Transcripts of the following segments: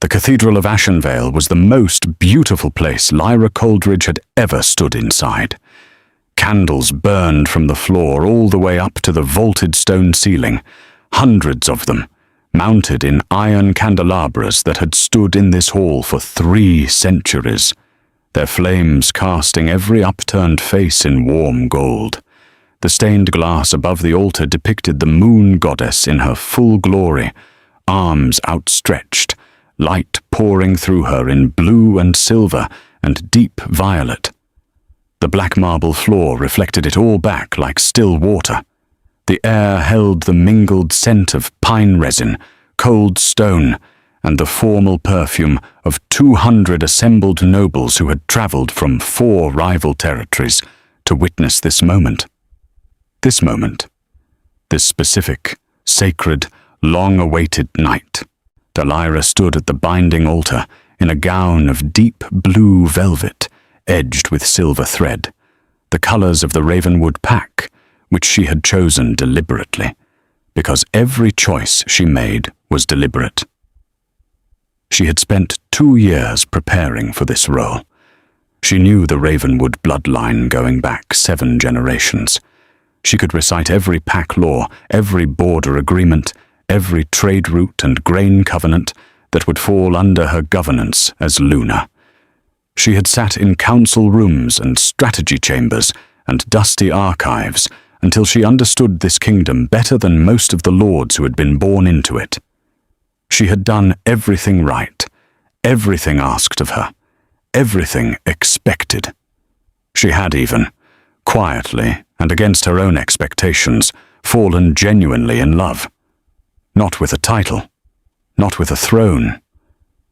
The Cathedral of Ashenvale was the most beautiful place Lyra Coldridge had ever stood inside. Candles burned from the floor all the way up to the vaulted stone ceiling, hundreds of them, mounted in iron candelabras that had stood in this hall for 3 centuries, their flames casting every upturned face in warm gold. The stained glass above the altar depicted the moon goddess in her full glory, arms outstretched, light pouring through her in blue and silver and deep violet. The black marble floor reflected it all back like still water. The air held the mingled scent of pine resin, cold stone, and the formal perfume of 200 assembled nobles who had travelled from 4 rival territories to witness this moment. This moment. This specific, sacred, long-awaited night. Lyra stood at the binding altar in a gown of deep blue velvet, edged with silver thread, the colours of the Ravenwood pack, which she had chosen deliberately, because every choice she made was deliberate. She had spent 2 years preparing for this role. She knew the Ravenwood bloodline going back 7 generations. She could recite every pack law, every border agreement, every trade route and grain covenant that would fall under her governance as Luna. She had sat in council rooms and strategy chambers and dusty archives until she understood this kingdom better than most of the lords who had been born into it. She had done everything right, everything asked of her, everything expected. She had even, quietly and against her own expectations, fallen genuinely in love. Not with a title, not with a throne,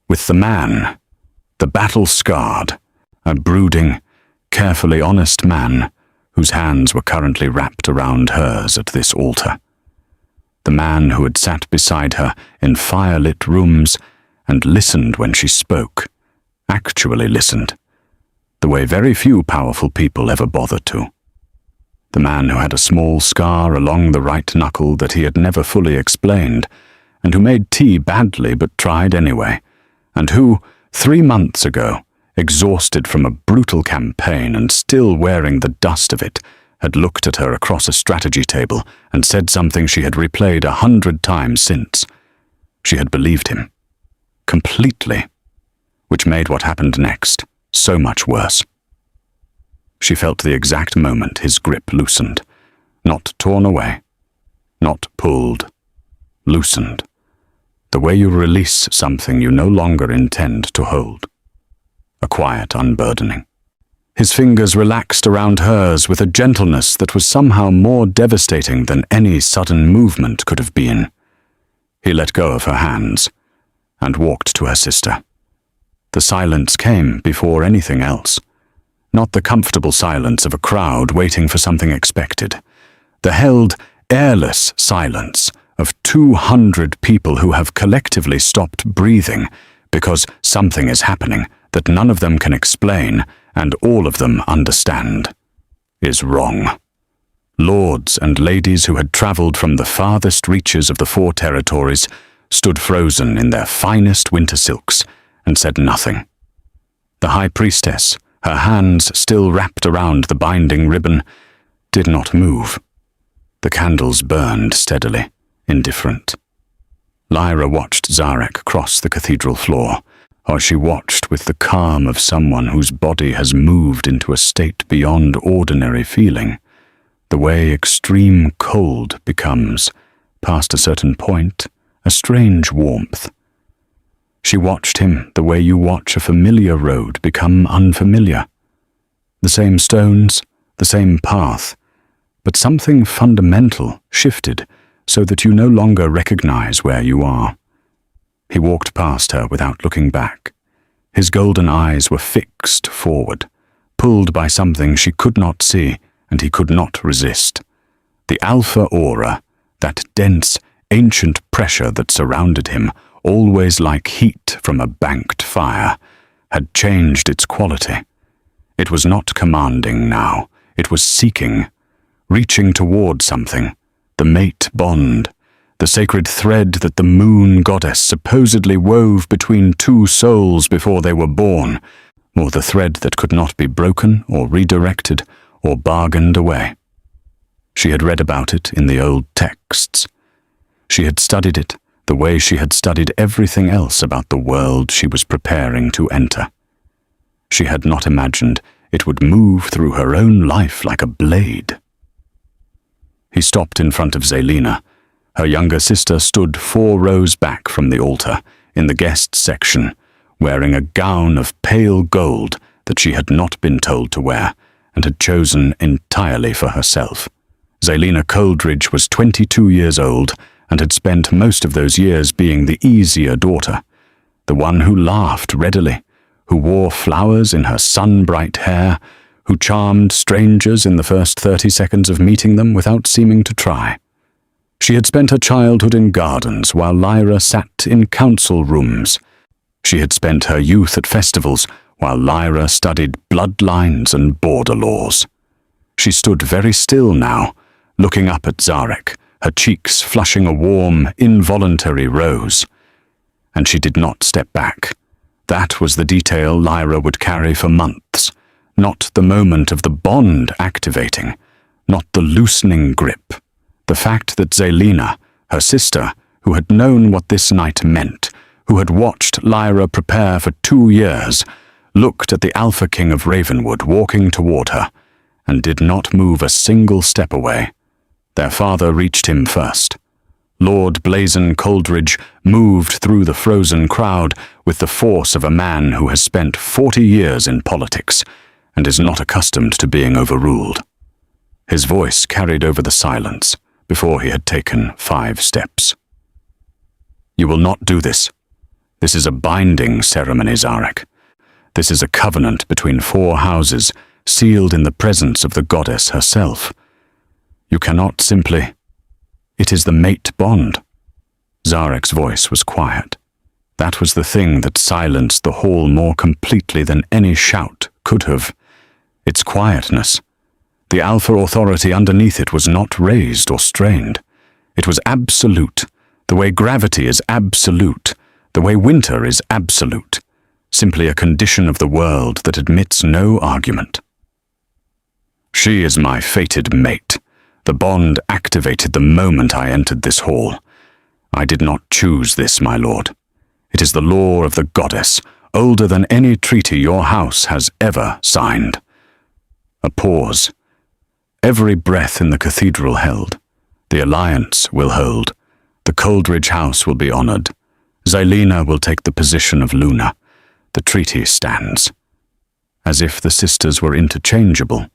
with the man, the battle-scarred, a brooding, carefully honest man whose hands were currently wrapped around hers at this altar. The man who had sat beside her in fire-lit rooms and listened when she spoke, actually listened, the way very few powerful people ever bother to. The man who had a small scar along the right knuckle that he had never fully explained, and who made tea badly but tried anyway, and who, 3 months ago, exhausted from a brutal campaign and still wearing the dust of it, had looked at her across a strategy table and said something she had replayed 100 times since. She had believed him. Completely. Which made what happened next so much worse. She felt the exact moment his grip loosened. Not torn away. Not pulled. Loosened. The way you release something you no longer intend to hold. A quiet unburdening. His fingers relaxed around hers with a gentleness that was somehow more devastating than any sudden movement could have been. He let go of her hands and walked to her sister. The silence came before anything else. Not the comfortable silence of a crowd waiting for something expected. The held, airless silence of 200 people who have collectively stopped breathing because something is happening that none of them can explain and all of them understand, is wrong. Lords and ladies who had travelled from the farthest reaches of the 4 territories stood frozen in their finest winter silks and said nothing. The High Priestess, her hands still wrapped around the binding ribbon, did not move. The candles burned steadily, indifferent. Lyra watched Zaric cross the cathedral floor, or she watched with the calm of someone whose body has moved into a state beyond ordinary feeling, the way extreme cold becomes, past a certain point, a strange warmth. She watched him the way you watch a familiar road become unfamiliar. The same stones, the same path, but something fundamental shifted so that you no longer recognize where you are. He walked past her without looking back. His golden eyes were fixed forward, pulled by something she could not see and he could not resist. The alpha aura, that dense, ancient pressure that surrounded him, always like heat from a banked fire, had changed its quality. It was not commanding now, it was seeking, reaching toward something, the mate bond, the sacred thread that the moon goddess supposedly wove between two souls before they were born, or the thread that could not be broken or redirected or bargained away. She had read about it in the old texts. She had studied it the way she had studied everything else about the world she was preparing to enter. She had not imagined it would move through her own life like a blade. He stopped in front of Zelina. Her younger sister stood 4 rows back from the altar, in the guest section, wearing a gown of pale gold that she had not been told to wear, and had chosen entirely for herself. Lyra Coldridge was 22 years old, and had spent most of those years being the easier daughter, the one who laughed readily, who wore flowers in her sun-bright hair, who charmed strangers in the first 30 seconds of meeting them without seeming to try. She had spent her childhood in gardens while Lyra sat in council rooms. She had spent her youth at festivals while Lyra studied bloodlines and border laws. She stood very still now, looking up at Zaric, her cheeks flushing a warm, involuntary rose. And she did not step back. That was the detail Lyra would carry for months, not the moment of the bond activating, not the loosening grip. The fact that Zelina, her sister, who had known what this night meant, who had watched Lyra prepare for 2 years, looked at the Alpha King of Ravenwood walking toward her, and did not move a single step away. Their father reached him first. Lord Blazon Coldridge moved through the frozen crowd with the force of a man who has spent 40 years in politics and is not accustomed to being overruled. His voice carried over the silence before he had taken 5 steps. "You will not do this. This is a binding ceremony, Zaric. This is a covenant between 4 houses, sealed in the presence of the goddess herself. You cannot simply... It is the mate bond." Zaric's voice was quiet. That was the thing that silenced the hall more completely than any shout could have. Its quietness. The alpha authority underneath it was not raised or strained. It was absolute, the way gravity is absolute, the way winter is absolute, simply a condition of the world that admits no argument. "She is my fated mate. The bond activated the moment I entered this hall. I did not choose this, my lord. It is the law of the goddess, older than any treaty your house has ever signed." A pause. Every breath in the cathedral held. The alliance will hold. The Coldridge house will be honored. Zelina will take the position of Luna. The treaty stands. As if the sisters were interchangeable.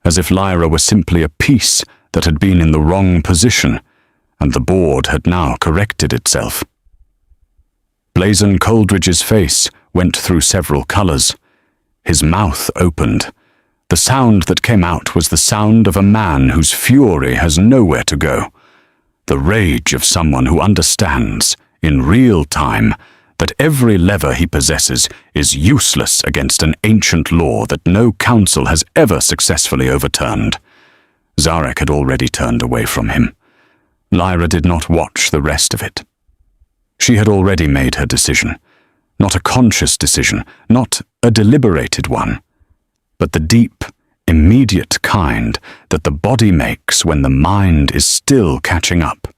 As if Lyra were simply a piece that had been in the wrong position, and the board had now corrected itself. Blazon Coldridge's face went through several colors. His mouth opened. The sound that came out was the sound of a man whose fury has nowhere to go. The rage of someone who understands, in real time, that every lever he possesses is useless against an ancient law that no council has ever successfully overturned. Zaric had already turned away from him. Lyra did not watch the rest of it. She had already made her decision. Not a conscious decision, not a deliberated one, but the deep, immediate kind that the body makes when the mind is still catching up.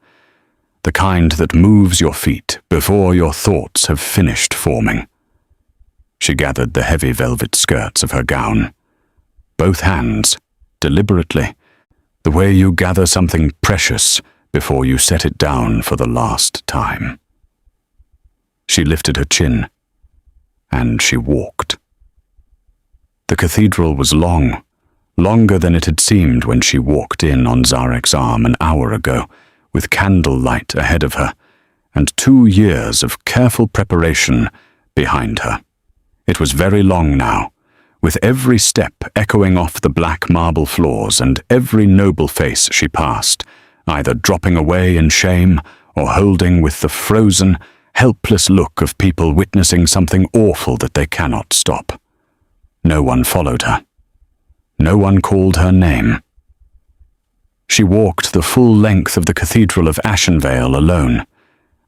The kind that moves your feet before your thoughts have finished forming. She gathered the heavy velvet skirts of her gown. Both hands, deliberately, the way you gather something precious before you set it down for the last time. She lifted her chin, and she walked. The cathedral was long, longer than it had seemed when she walked in on Zaric's arm an hour ago, with candlelight ahead of her, and 2 years of careful preparation behind her. It was very long now, with every step echoing off the black marble floors and every noble face she passed, either dropping away in shame or holding with the frozen, helpless look of people witnessing something awful that they cannot stop. No one followed her. No one called her name. She walked the full length of the Cathedral of Ashenvale alone,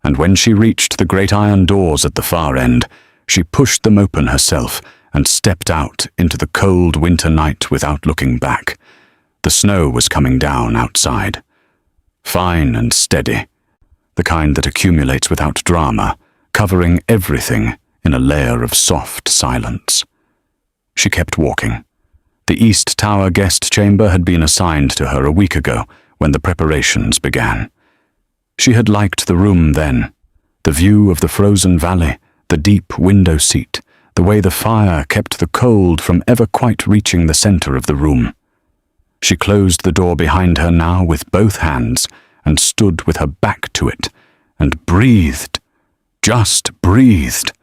and when she reached the great iron doors at the far end, she pushed them open herself and stepped out into the cold winter night without looking back. The snow was coming down outside, fine and steady, the kind that accumulates without drama, covering everything in a layer of soft silence. She kept walking. The East Tower guest chamber had been assigned to her a week ago when the preparations began. She had liked the room then, the view of the frozen valley, the deep window seat, the way the fire kept the cold from ever quite reaching the center of the room. She closed the door behind her now with both hands and stood with her back to it and breathed, just breathed.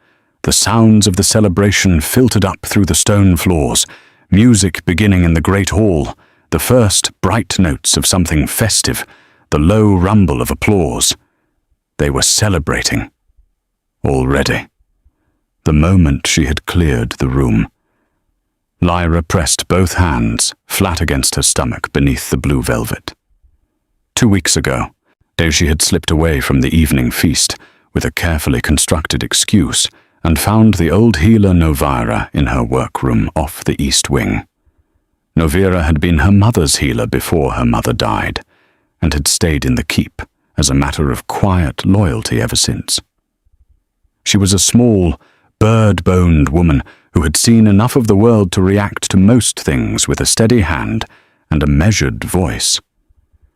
The sounds of the celebration filtered up through the stone floors, music beginning in the great hall, the first bright notes of something festive, the low rumble of applause. They were celebrating. Already. The moment she had cleared the room. Lyra pressed both hands flat against her stomach beneath the blue velvet. 2 weeks ago, she had slipped away from the evening feast with a carefully constructed excuse and found the old healer Novira in her workroom off the east wing. Novira had been her mother's healer before her mother died, and had stayed in the keep as a matter of quiet loyalty ever since. She was a small, bird-boned woman who had seen enough of the world to react to most things with a steady hand and a measured voice.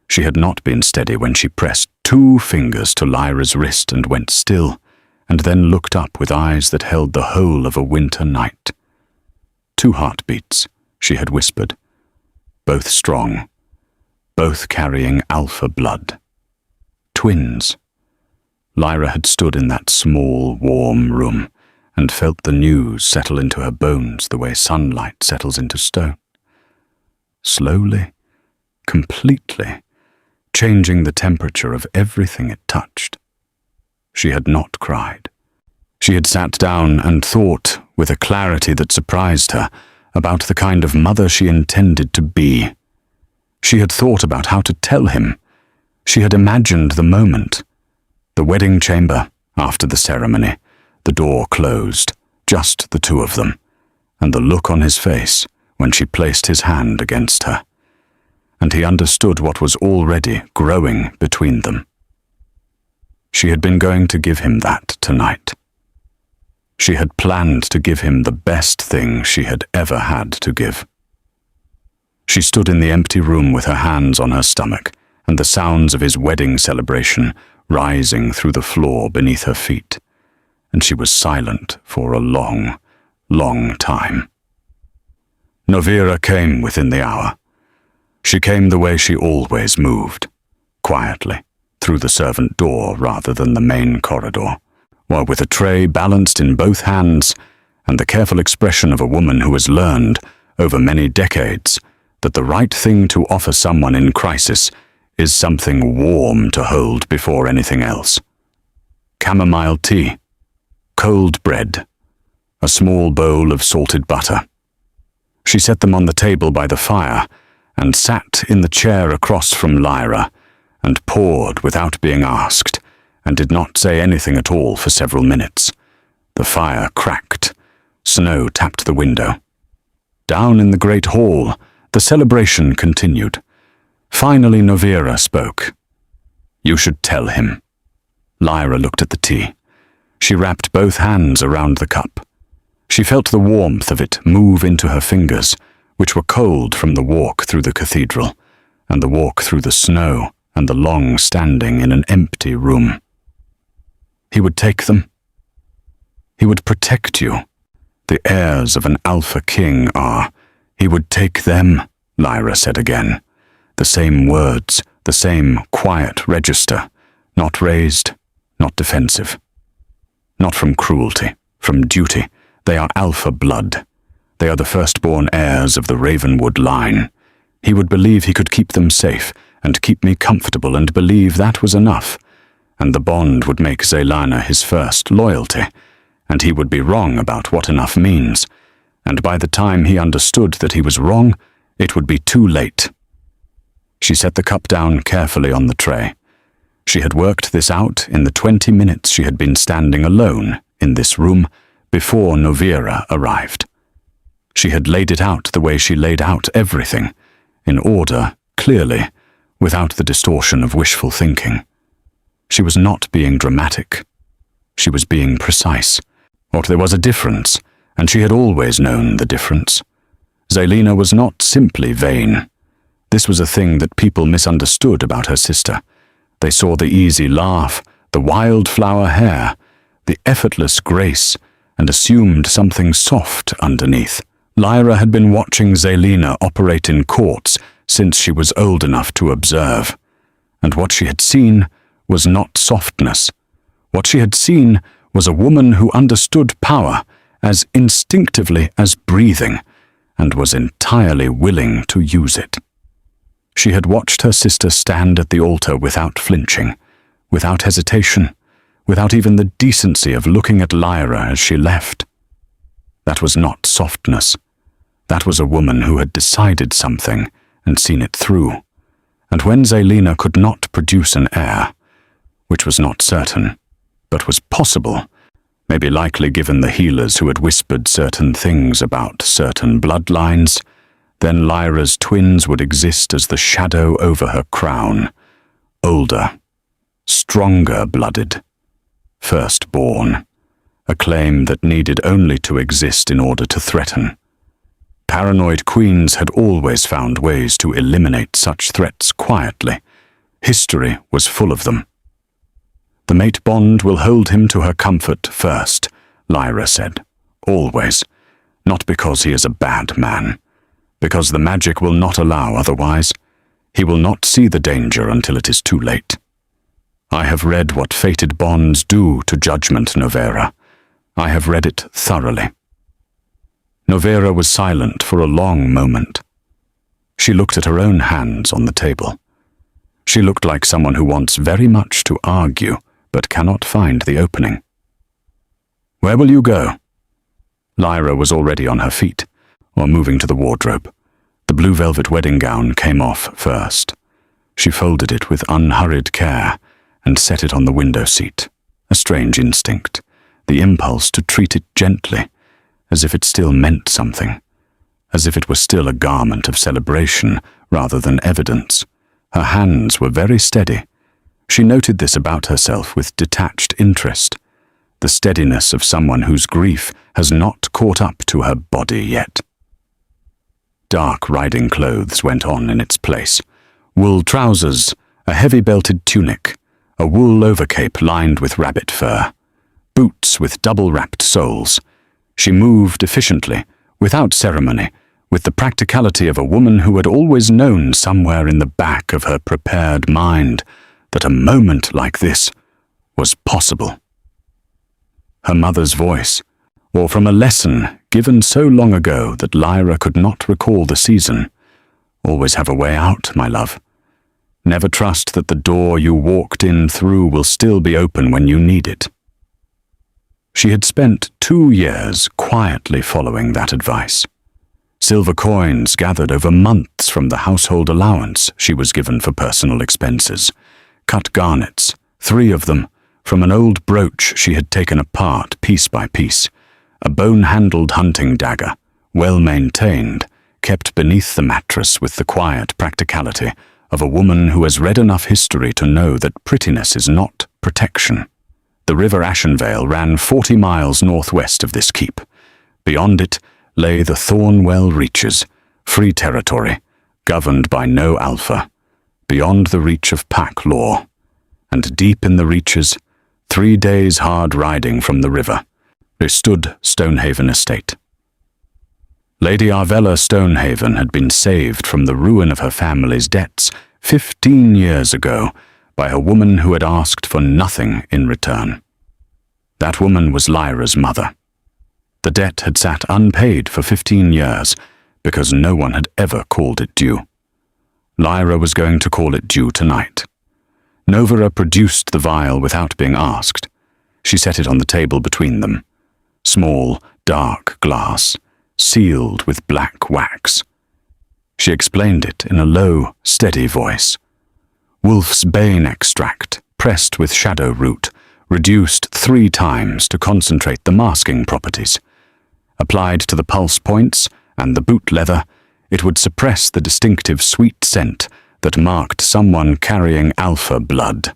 She had not been steady when she pressed 2 fingers to Lyra's wrist and went still, and then looked up with eyes that held the whole of a winter night. 2 heartbeats, she had whispered, both strong, both carrying alpha blood. Twins. Lyra had stood in that small, warm room and felt the news settle into her bones the way sunlight settles into stone. Slowly, completely, changing the temperature of everything it touched. She had not cried. She had sat down and thought, with a clarity that surprised her, about the kind of mother she intended to be. She had thought about how to tell him. She had imagined the moment. The wedding chamber, after the ceremony, the door closed, just the 2 of them, and the look on his face when she placed his hand against her. And he understood what was already growing between them. She had been going to give him that tonight. She had planned to give him the best thing she had ever had to give. She stood in the empty room with her hands on her stomach and the sounds of his wedding celebration rising through the floor beneath her feet, and she was silent for a long, long time. Novira came within the hour. She came the way she always moved, quietly, through the servant door rather than the main corridor, while with a tray balanced in both hands and the careful expression of a woman who has learned, over many decades, that the right thing to offer someone in crisis is something warm to hold before anything else. Chamomile tea, cold bread, a small bowl of salted butter. She set them on the table by the fire and sat in the chair across from Lyra and poured without being asked, and did not say anything at all for several minutes. The fire cracked. Snow tapped the window. Down in the great hall, the celebration continued. Finally Novira spoke. "You should tell him." Lyra looked at the tea. She wrapped both hands around the cup. She felt the warmth of it move into her fingers, which were cold from the walk through the cathedral, and the walk through the snow, and the long standing in an empty room. He would take them. He would protect you. The heirs of an alpha king are. He would take them, Lyra said again. The same words, the same quiet register, not raised, not defensive. Not from cruelty, from duty. They are alpha blood. They are the firstborn heirs of the Ravenwood line. He would believe he could keep them safe, and keep me comfortable, and believe that was enough, and the bond would make Zelana his first loyalty, and he would be wrong about what enough means, and by the time he understood that he was wrong, it would be too late. She set the cup down carefully on the tray. She had worked this out in the 20 minutes she had been standing alone in this room before Novira arrived. She had laid it out the way she laid out everything, in order, clearly, without the distortion of wishful thinking. She was not being dramatic. She was being precise. But there was a difference, and she had always known the difference. Zelina was not simply vain. This was a thing that people misunderstood about her sister. They saw the easy laugh, the wildflower hair, the effortless grace, and assumed something soft underneath. Lyra had been watching Zelina operate in courts since she was old enough to observe. And what she had seen was not softness. What she had seen was a woman who understood power as instinctively as breathing, and was entirely willing to use it. She had watched her sister stand at the altar without flinching, without hesitation, without even the decency of looking at Lyra as she left. That was not softness. That was a woman who had decided something and seen it through. And when Zelina could not produce an heir, which was not certain, but was possible, maybe likely given the healers who had whispered certain things about certain bloodlines, then Lyra's twins would exist as the shadow over her crown, older, stronger-blooded, firstborn, a claim that needed only to exist in order to threaten. Paranoid queens had always found ways to eliminate such threats quietly. History was full of them. The mate bond will hold him to her comfort first, Lyra said. Always. Not because he is a bad man. Because the magic will not allow otherwise. He will not see the danger until it is too late. I have read what fated bonds do to judgment, Novira. I have read it thoroughly. Novira was silent for a long moment. She looked at her own hands on the table. She looked like someone who wants very much to argue, but cannot find the opening. Where will you go? Lyra was already on her feet, or moving to the wardrobe. The blue velvet wedding gown came off first. She folded it with unhurried care and set it on the window seat. A strange instinct, the impulse to treat it gently, as if it still meant something, as if it were still a garment of celebration rather than evidence. Her hands were very steady. She noted this about herself with detached interest, the steadiness of someone whose grief has not caught up to her body yet. Dark riding clothes went on in its place. Wool trousers, a heavy belted tunic, a wool overcape lined with rabbit fur, boots with double-wrapped soles. She moved efficiently, without ceremony, with the practicality of a woman who had always known somewhere in the back of her prepared mind that a moment like this was possible. Her mother's voice, or from a lesson given so long ago that Lyra could not recall the season. Always have a way out, my love. Never trust that the door you walked in through will still be open when you need it. She had spent 2 years quietly following that advice. Silver coins gathered over months from the household allowance she was given for personal expenses. Cut garnets, 3 of them, from an old brooch she had taken apart piece by piece. A bone-handled hunting dagger, well-maintained, kept beneath the mattress with the quiet practicality of a woman who has read enough history to know that prettiness is not protection. The river Ashenvale ran 40 miles northwest of this keep. Beyond it lay the Thornwell Reaches, free territory, governed by no alpha, beyond the reach of pack law. And deep in the reaches, 3 days' hard riding from the river, there stood Stonehaven Estate. Lady Arvella Stonehaven had been saved from the ruin of her family's debts 15 years ago by a woman who had asked for nothing in return. That woman was Lyra's mother. The debt had sat unpaid for 15 years because no one had ever called it due. Lyra was going to call it due tonight. Novira produced the vial without being asked. She set it on the table between them. Small, dark glass, sealed with black wax. She explained it in a low, steady voice. Wolf's bane extract, pressed with shadow root, reduced 3 times to concentrate the masking properties. Applied to the pulse points and the boot leather, it would suppress the distinctive sweet scent that marked someone carrying alpha blood.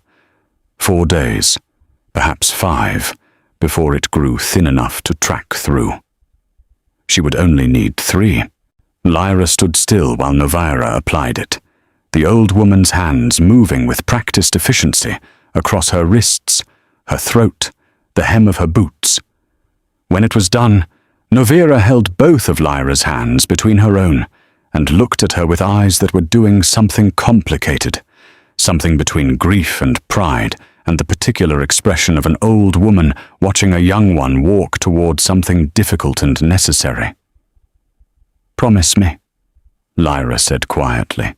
4 days, perhaps 5, before it grew thin enough to track through. She would only need 3. Lyra stood still while Novira applied it, the old woman's hands moving with practiced efficiency across her wrists, her throat, the hem of her boots. When it was done, Novira held both of Lyra's hands between her own and looked at her with eyes that were doing something complicated, something between grief and pride, and the particular expression of an old woman watching a young one walk toward something difficult and necessary. "Promise me," Lyra said quietly.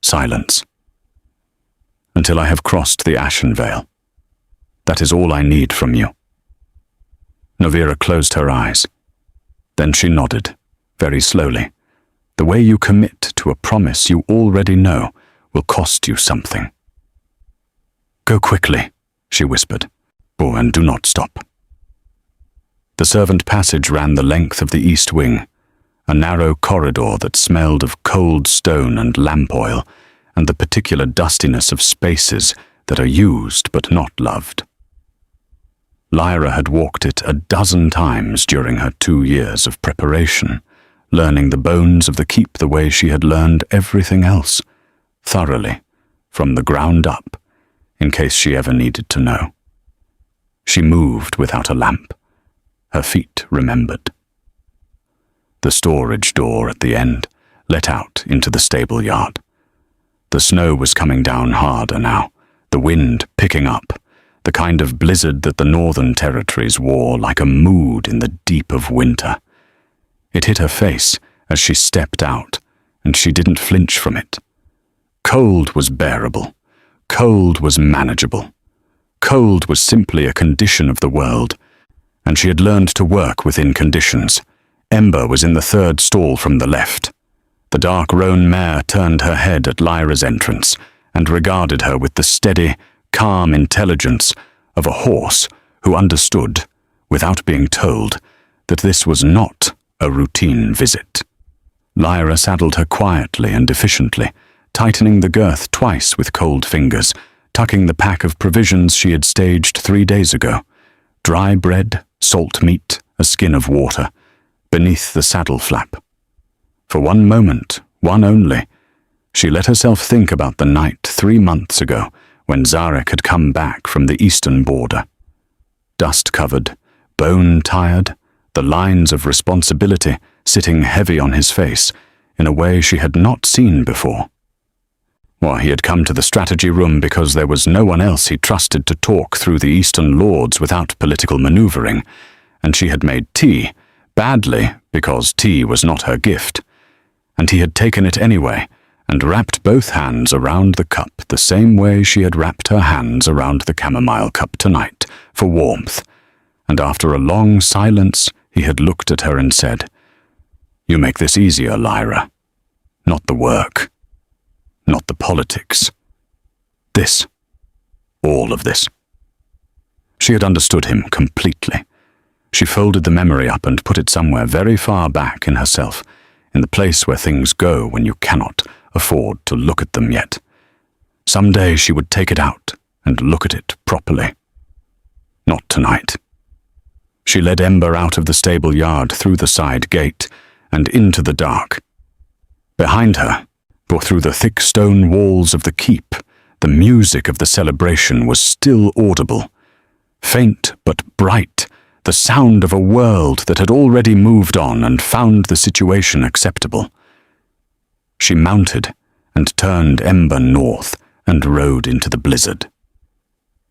Silence. "Until I have crossed the ashen veil. That is all I need from you." Novira closed her eyes. Then she nodded, very slowly. The way you commit to a promise you already know will cost you something. "Go quickly," she whispered. "Oh, and do not stop." The servant passage ran the length of the east wing, a narrow corridor that smelled of cold stone and lamp oil, and the particular dustiness of spaces that are used but not loved. Lyra had walked it a dozen times during her 2 years of preparation, learning the bones of the keep the way she had learned everything else, thoroughly, from the ground up, in case she ever needed to know. She moved without a lamp. Her feet remembered. The storage door at the end let out into the stable yard. The snow was coming down harder now, the wind picking up, the kind of blizzard that the northern territories wore like a mood in the deep of winter. It hit her face as she stepped out, and she didn't flinch from it. Cold was bearable. Cold was manageable. Cold was simply a condition of the world, and she had learned to work within conditions. Ember was in the 3rd stall from the left. The dark roan mare turned her head at Lyra's entrance and regarded her with the steady, calm intelligence of a horse who understood, without being told, that this was not a routine visit. Lyra saddled her quietly and efficiently, tightening the girth twice with cold fingers, tucking the pack of provisions she had staged 3 days ago, dry bread, salt meat, a skin of water, beneath the saddle flap. For one moment, one only, she let herself think about the night 3 months ago when Zaric had come back from the eastern border. Dust-covered, bone-tired, the lines of responsibility sitting heavy on his face in a way she had not seen before. Well, he had come to the strategy room because there was no one else he trusted to talk through the Eastern Lords without political maneuvering, and she had made tea, badly because tea was not her gift, and he had taken it anyway and wrapped both hands around the cup the same way she had wrapped her hands around the chamomile cup tonight, for warmth, and after a long silence he had looked at her and said, "You make this easier, Lyra. Not the work. Not the politics. This. All of this." She had understood him completely. She folded the memory up and put it somewhere very far back in herself, in the place where things go when you cannot afford to look at them yet. Someday she would take it out and look at it properly. Not tonight. She led Ember out of the stable yard through the side gate and into the dark. Behind her, or through the thick stone walls of the keep, the music of the celebration was still audible. Faint but bright, the sound of a world that had already moved on and found the situation acceptable. She mounted and turned Ember north and rode into the blizzard.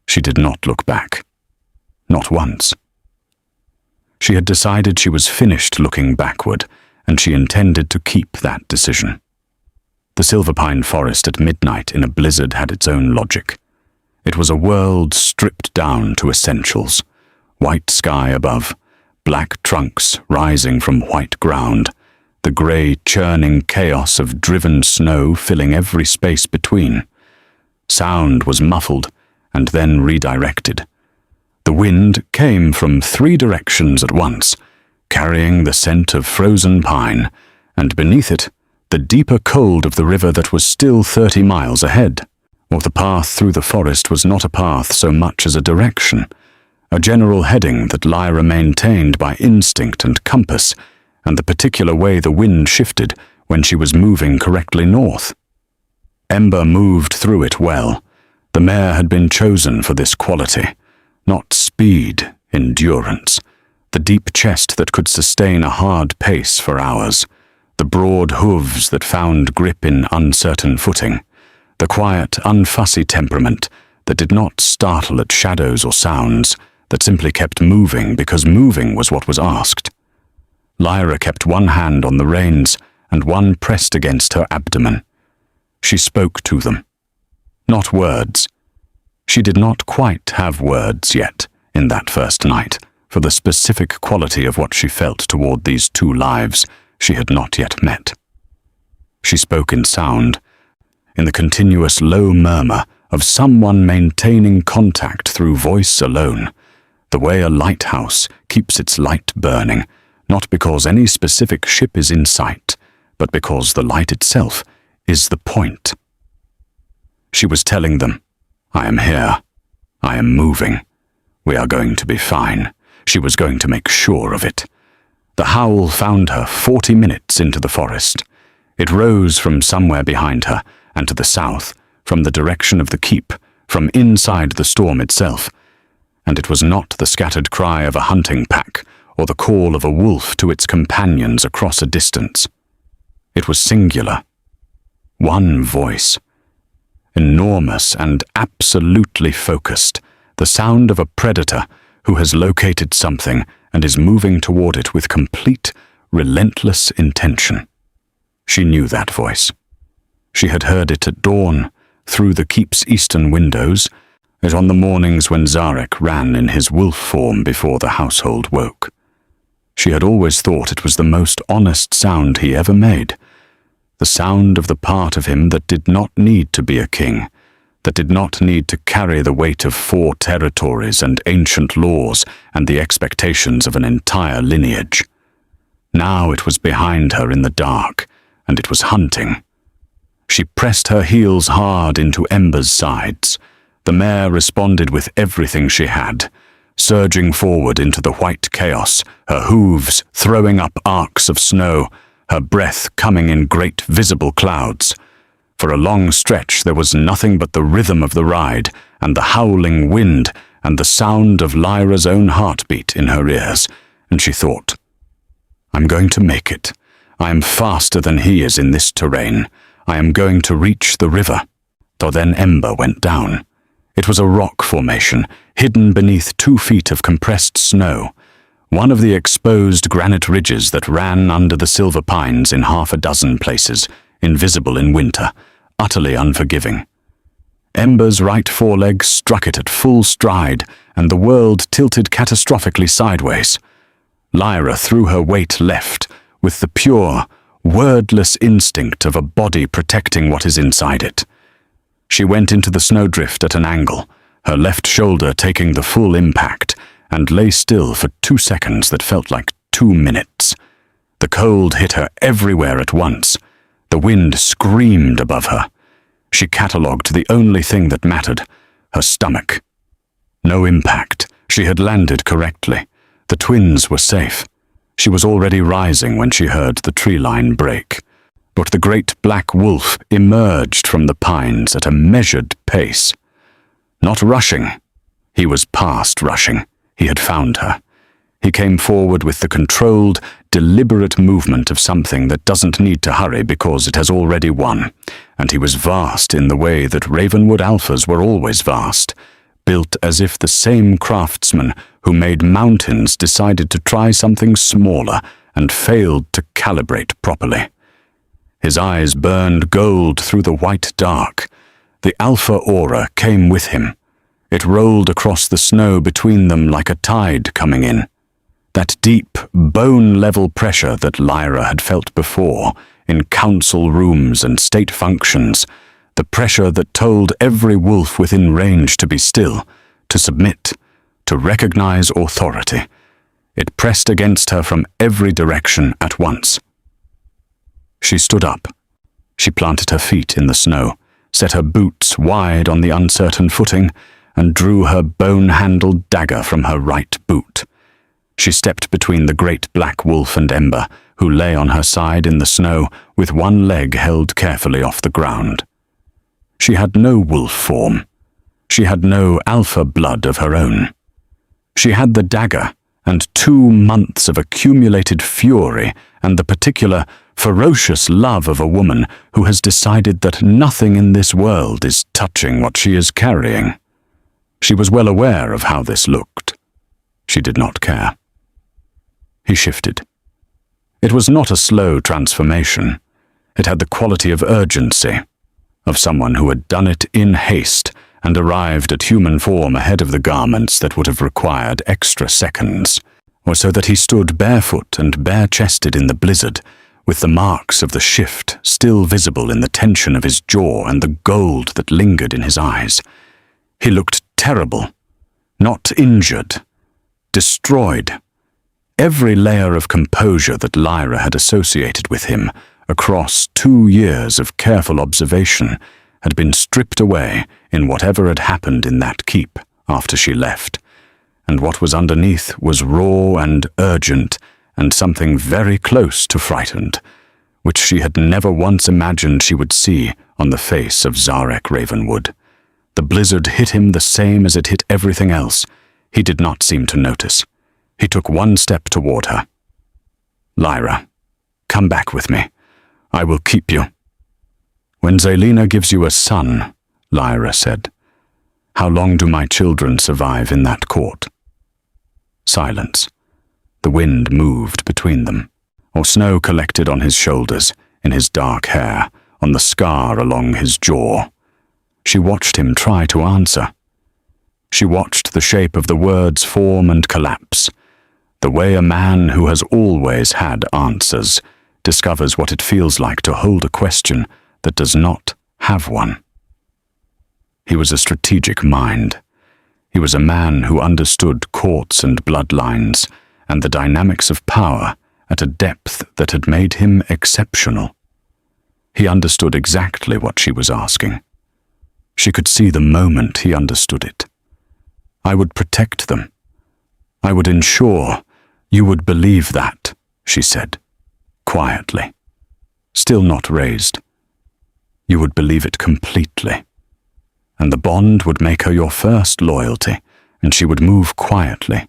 She did not look back. Not once. She had decided she was finished looking backward, and she intended to keep that decision. The silverpine forest at midnight in a blizzard had its own logic. It was a world stripped down to essentials. White sky above, black trunks rising from white ground, the grey, churning chaos of driven snow filling every space between. Sound was muffled and then redirected. The wind came from 3 directions at once, carrying the scent of frozen pine, and beneath it, the deeper cold of the river that was still 30 miles ahead. Or the path through the forest was not a path so much as a direction, a general heading that Lyra maintained by instinct and compass, and the particular way the wind shifted when she was moving correctly north. Ember moved through it well. The mare had been chosen for this quality, not speed, endurance, the deep chest that could sustain a hard pace for hours, the broad hooves that found grip in uncertain footing, the quiet, unfussy temperament that did not startle at shadows or sounds, that simply kept moving because moving was what was asked. Lyra kept one hand on the reins and one pressed against her abdomen. She spoke to them. Not words. She did not quite have words yet in that first night for the specific quality of what she felt toward these 2 lives she had not yet met. She spoke in sound, in the continuous low murmur of someone maintaining contact through voice alone, the way a lighthouse keeps its light burning, not because any specific ship is in sight, but because the light itself is the point. She was telling them, I am here. I am moving. We are going to be fine. She was going to make sure of it. The howl found her 40 minutes into the forest. It rose from somewhere behind her, and to the south, from the direction of the keep, from inside the storm itself. And it was not the scattered cry of a hunting pack, or the call of a wolf to its companions across a distance. It was singular. One voice. Enormous and absolutely focused, the sound of a predator who has located something and is moving toward it with complete, relentless intention. She knew that voice. She had heard it at dawn, through the keep's eastern windows, as on the mornings when Zaric ran in his wolf form before the household woke. She had always thought it was the most honest sound he ever made, the sound of the part of him that did not need to be a king, that did not need to carry the weight of 4 territories and ancient laws and the expectations of an entire lineage. Now it was behind her in the dark, and it was hunting. She pressed her heels hard into Ember's sides. The mare responded with everything she had, surging forward into the white chaos, her hooves throwing up arcs of snow, her breath coming in great visible clouds. For a long stretch there was nothing but the rhythm of the ride, and the howling wind, and the sound of Lyra's own heartbeat in her ears, and she thought, I'm going to make it. I am faster than he is in this terrain. I am going to reach the river. Though then Ember went down. It was a rock formation, hidden beneath 2 feet of compressed snow, one of the exposed granite ridges that ran under the silver pines in 6 places, invisible in winter, utterly unforgiving. Ember's right foreleg struck it at full stride, and the world tilted catastrophically sideways. Lyra threw her weight left, with the pure, wordless instinct of a body protecting what is inside it. She went into the snowdrift at an angle, her left shoulder taking the full impact, and lay still for 2 seconds that felt like 2 minutes. The cold hit her everywhere at once. The wind screamed above her. She catalogued the only thing that mattered, her stomach. No impact. She had landed correctly. The twins were safe. She was already rising when she heard the tree line break. But the great black wolf emerged from the pines at a measured pace. Not rushing. He was past rushing. He had found her. He came forward with the controlled, deliberate movement of something that doesn't need to hurry because it has already won, and he was vast in the way that Ravenwood Alphas were always vast, built as if the same craftsman who made mountains decided to try something smaller and failed to calibrate properly. His eyes burned gold through the white dark. The Alpha aura came with him. It rolled across the snow between them like a tide coming in. That deep, bone-level pressure that Lyra had felt before in council rooms and state functions, the pressure that told every wolf within range to be still, to submit, to recognize authority. It pressed against her from every direction at once. She stood up. She planted her feet in the snow, set her boots wide on the uncertain footing, and drew her bone-handled dagger from her right boot. She stepped between the great black wolf and Ember, who lay on her side in the snow with one leg held carefully off the ground. She had no wolf form. She had no alpha blood of her own. She had the dagger and 2 months of accumulated fury and the particular ferocious love of a woman who has decided that nothing in this world is touching what she is carrying. She was well aware of how this looked. She did not care. He shifted. It was not a slow transformation. It had the quality of urgency, of someone who had done it in haste and arrived at human form ahead of the garments that would have required extra seconds, or so that he stood barefoot and bare-chested in the blizzard, with the marks of the shift still visible in the tension of his jaw and the gold that lingered in his eyes. He looked terrible, not injured, destroyed. Every layer of composure that Lyra had associated with him across 2 years of careful observation had been stripped away in whatever had happened in that keep after she left, and what was underneath was raw and urgent and something very close to frightened, which she had never once imagined she would see on the face of Zaric Ravenwood. The blizzard hit him the same as it hit everything else. He did not seem to notice. He took 1 step toward her. "Lyra, come back with me. I will keep you." "When Zelina gives you a son," Lyra said, "how long do my children survive in that court?" Silence. The wind moved between them, or snow collected on his shoulders, in his dark hair, on the scar along his jaw. She watched him try to answer. She watched the shape of the words form and collapse, the way a man who has always had answers discovers what it feels like to hold a question that does not have one. He was a strategic mind. He was a man who understood courts and bloodlines and the dynamics of power at a depth that had made him exceptional. He understood exactly what she was asking. She could see the moment he understood it. "I would protect them. I would ensure you would believe that," she said, quietly, still not raised. "You would believe it completely. And the bond would make her your first loyalty, and she would move quietly,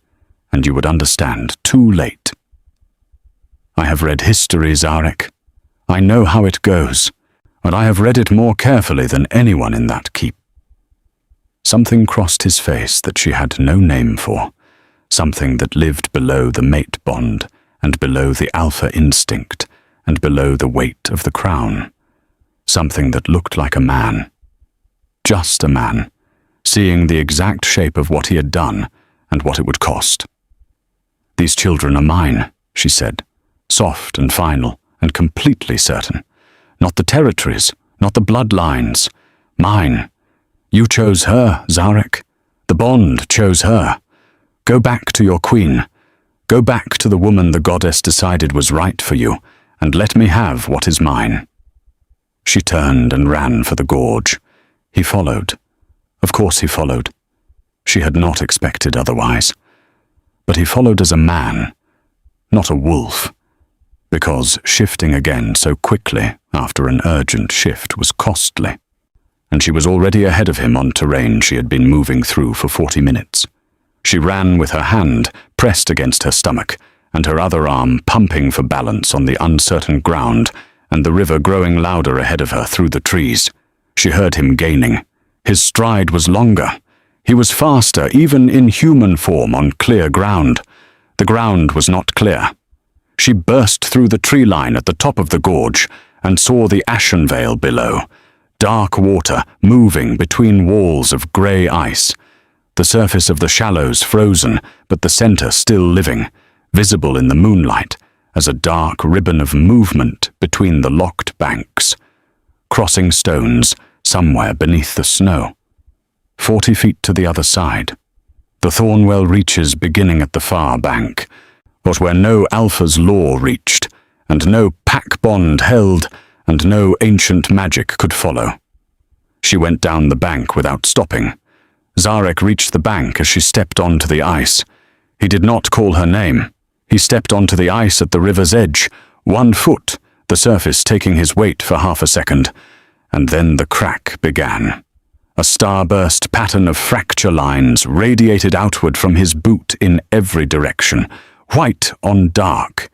and you would understand too late. I have read history, Zaric. I know how it goes, and I have read it more carefully than anyone in that keep." Something crossed his face that she had no name for, something that lived below the mate bond, and below the alpha instinct, and below the weight of the crown. Something that looked like a man. Just a man, seeing the exact shape of what he had done, and what it would cost. "These children are mine," she said, soft and final, and completely certain. "Not the territories, not the bloodlines. Mine. You chose her, Zaric. The bond chose her. Go back to your queen. Go back to the woman the goddess decided was right for you, and let me have what is mine." She turned and ran for the gorge. He followed. Of course he followed. She had not expected otherwise. But he followed as a man, not a wolf, because shifting again so quickly after an urgent shift was costly, and she was already ahead of him on terrain she had been moving through for 40 minutes. She ran with her hand pressed against her stomach, and her other arm pumping for balance on the uncertain ground, and the river growing louder ahead of her through the trees. She heard him gaining. His stride was longer. He was faster, even in human form, on clear ground. The ground was not clear. She burst through the tree line at the top of the gorge and saw the ashen veil below, dark water moving between walls of grey ice, the surface of the shallows frozen, but the center still living, visible in the moonlight as a dark ribbon of movement between the locked banks, crossing stones somewhere beneath the snow. 40 feet to the other side, the Thornwell reaches beginning at the far bank, but where no Alpha's law reached, and no pack bond held, and no ancient magic could follow. She went down the bank without stopping. Zaric reached the bank as she stepped onto the ice. He did not call her name. He stepped onto the ice at the river's edge, 1 foot, the surface taking his weight for half a second, and then the crack began. A starburst pattern of fracture lines radiated outward from his boot in every direction, white on dark,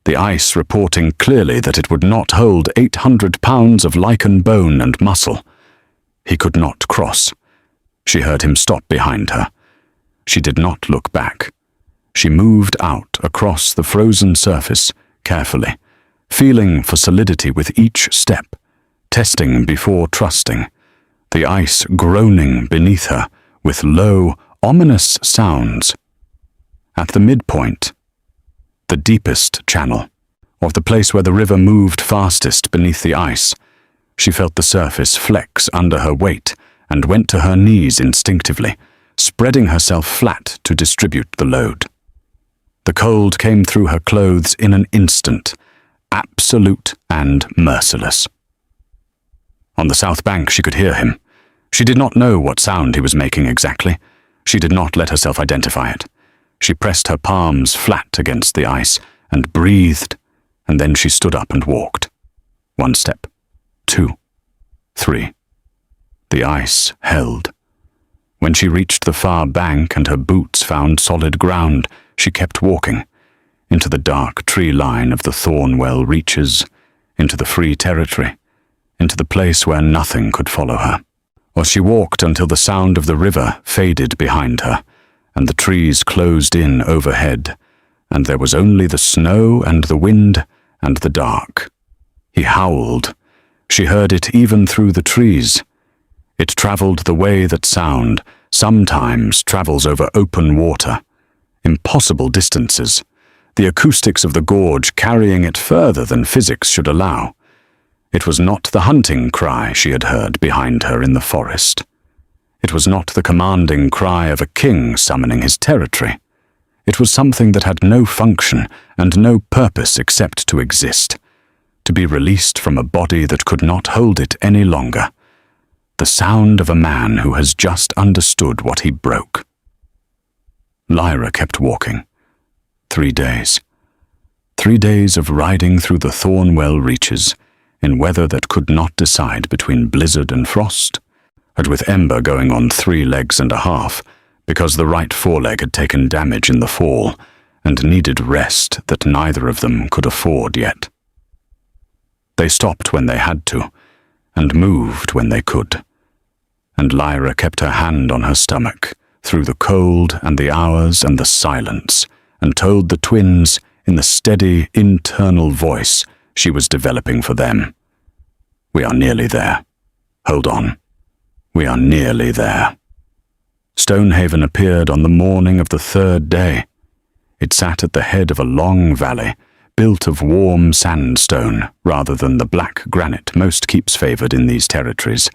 the ice reporting clearly that it would not hold 800 pounds of lichen bone and muscle. He could not cross. She heard him stop behind her. She did not look back. She moved out across the frozen surface, carefully, feeling for solidity with each step, testing before trusting, the ice groaning beneath her with low, ominous sounds. At the midpoint, the deepest channel, of the place where the river moved fastest beneath the ice, she felt the surface flex under her weight and went to her knees instinctively, spreading herself flat to distribute the load. The cold came through her clothes in an instant, absolute and merciless. On the south bank she could hear him. She did not know what sound he was making exactly. She did not let herself identify it. She pressed her palms flat against the ice and breathed, and then she stood up and walked. 1 step, 2, 3. The ice held. When she reached the far bank and her boots found solid ground, she kept walking, into the dark tree line of the Thornwell reaches, into the free territory, into the place where nothing could follow her. Or she walked until the sound of the river faded behind her, and the trees closed in overhead, and there was only the snow and the wind and the dark. He howled. She heard it even through the trees. It travelled the way that sound sometimes travels over open water, impossible distances, the acoustics of the gorge carrying it further than physics should allow. It was not the hunting cry she had heard behind her in the forest. It was not the commanding cry of a king summoning his territory. It was something that had no function and no purpose except to exist, to be released from a body that could not hold it any longer. The sound of a man who has just understood what he broke. Lyra kept walking. 3 days. 3 days of riding through the Thornwell reaches, in weather that could not decide between blizzard and frost, and with Ember going on 3 legs and a half, because the right foreleg had taken damage in the fall, and needed rest that neither of them could afford yet. They stopped when they had to, and moved when they could, and Lyra kept her hand on her stomach, through the cold and the hours and the silence, and told the twins, in the steady, internal voice she was developing for them, "We are nearly there. Hold on. We are nearly there." Stonehaven appeared on the morning of the 3rd day. It sat at the head of a long valley, built of warm sandstone rather than the black granite most keeps favoured in these territories,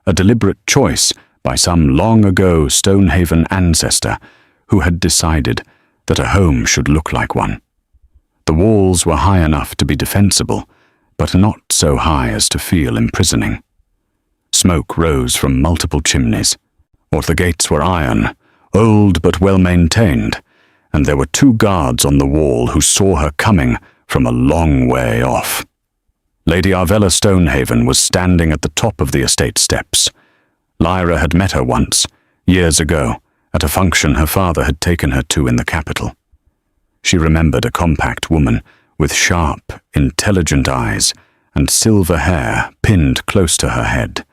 a deliberate choice by some long-ago Stonehaven ancestor who had decided that a home should look like one. The walls were high enough to be defensible, but not so high as to feel imprisoning. Smoke rose from multiple chimneys, or the gates were iron, old but well-maintained, and there were 2 guards on the wall who saw her coming from a long way off. Lady Arvella Stonehaven was standing at the top of the estate steps. Lyra had met her once, years ago, at a function her father had taken her to in the capital. She remembered a compact woman with sharp, intelligent eyes and silver hair pinned close to her head,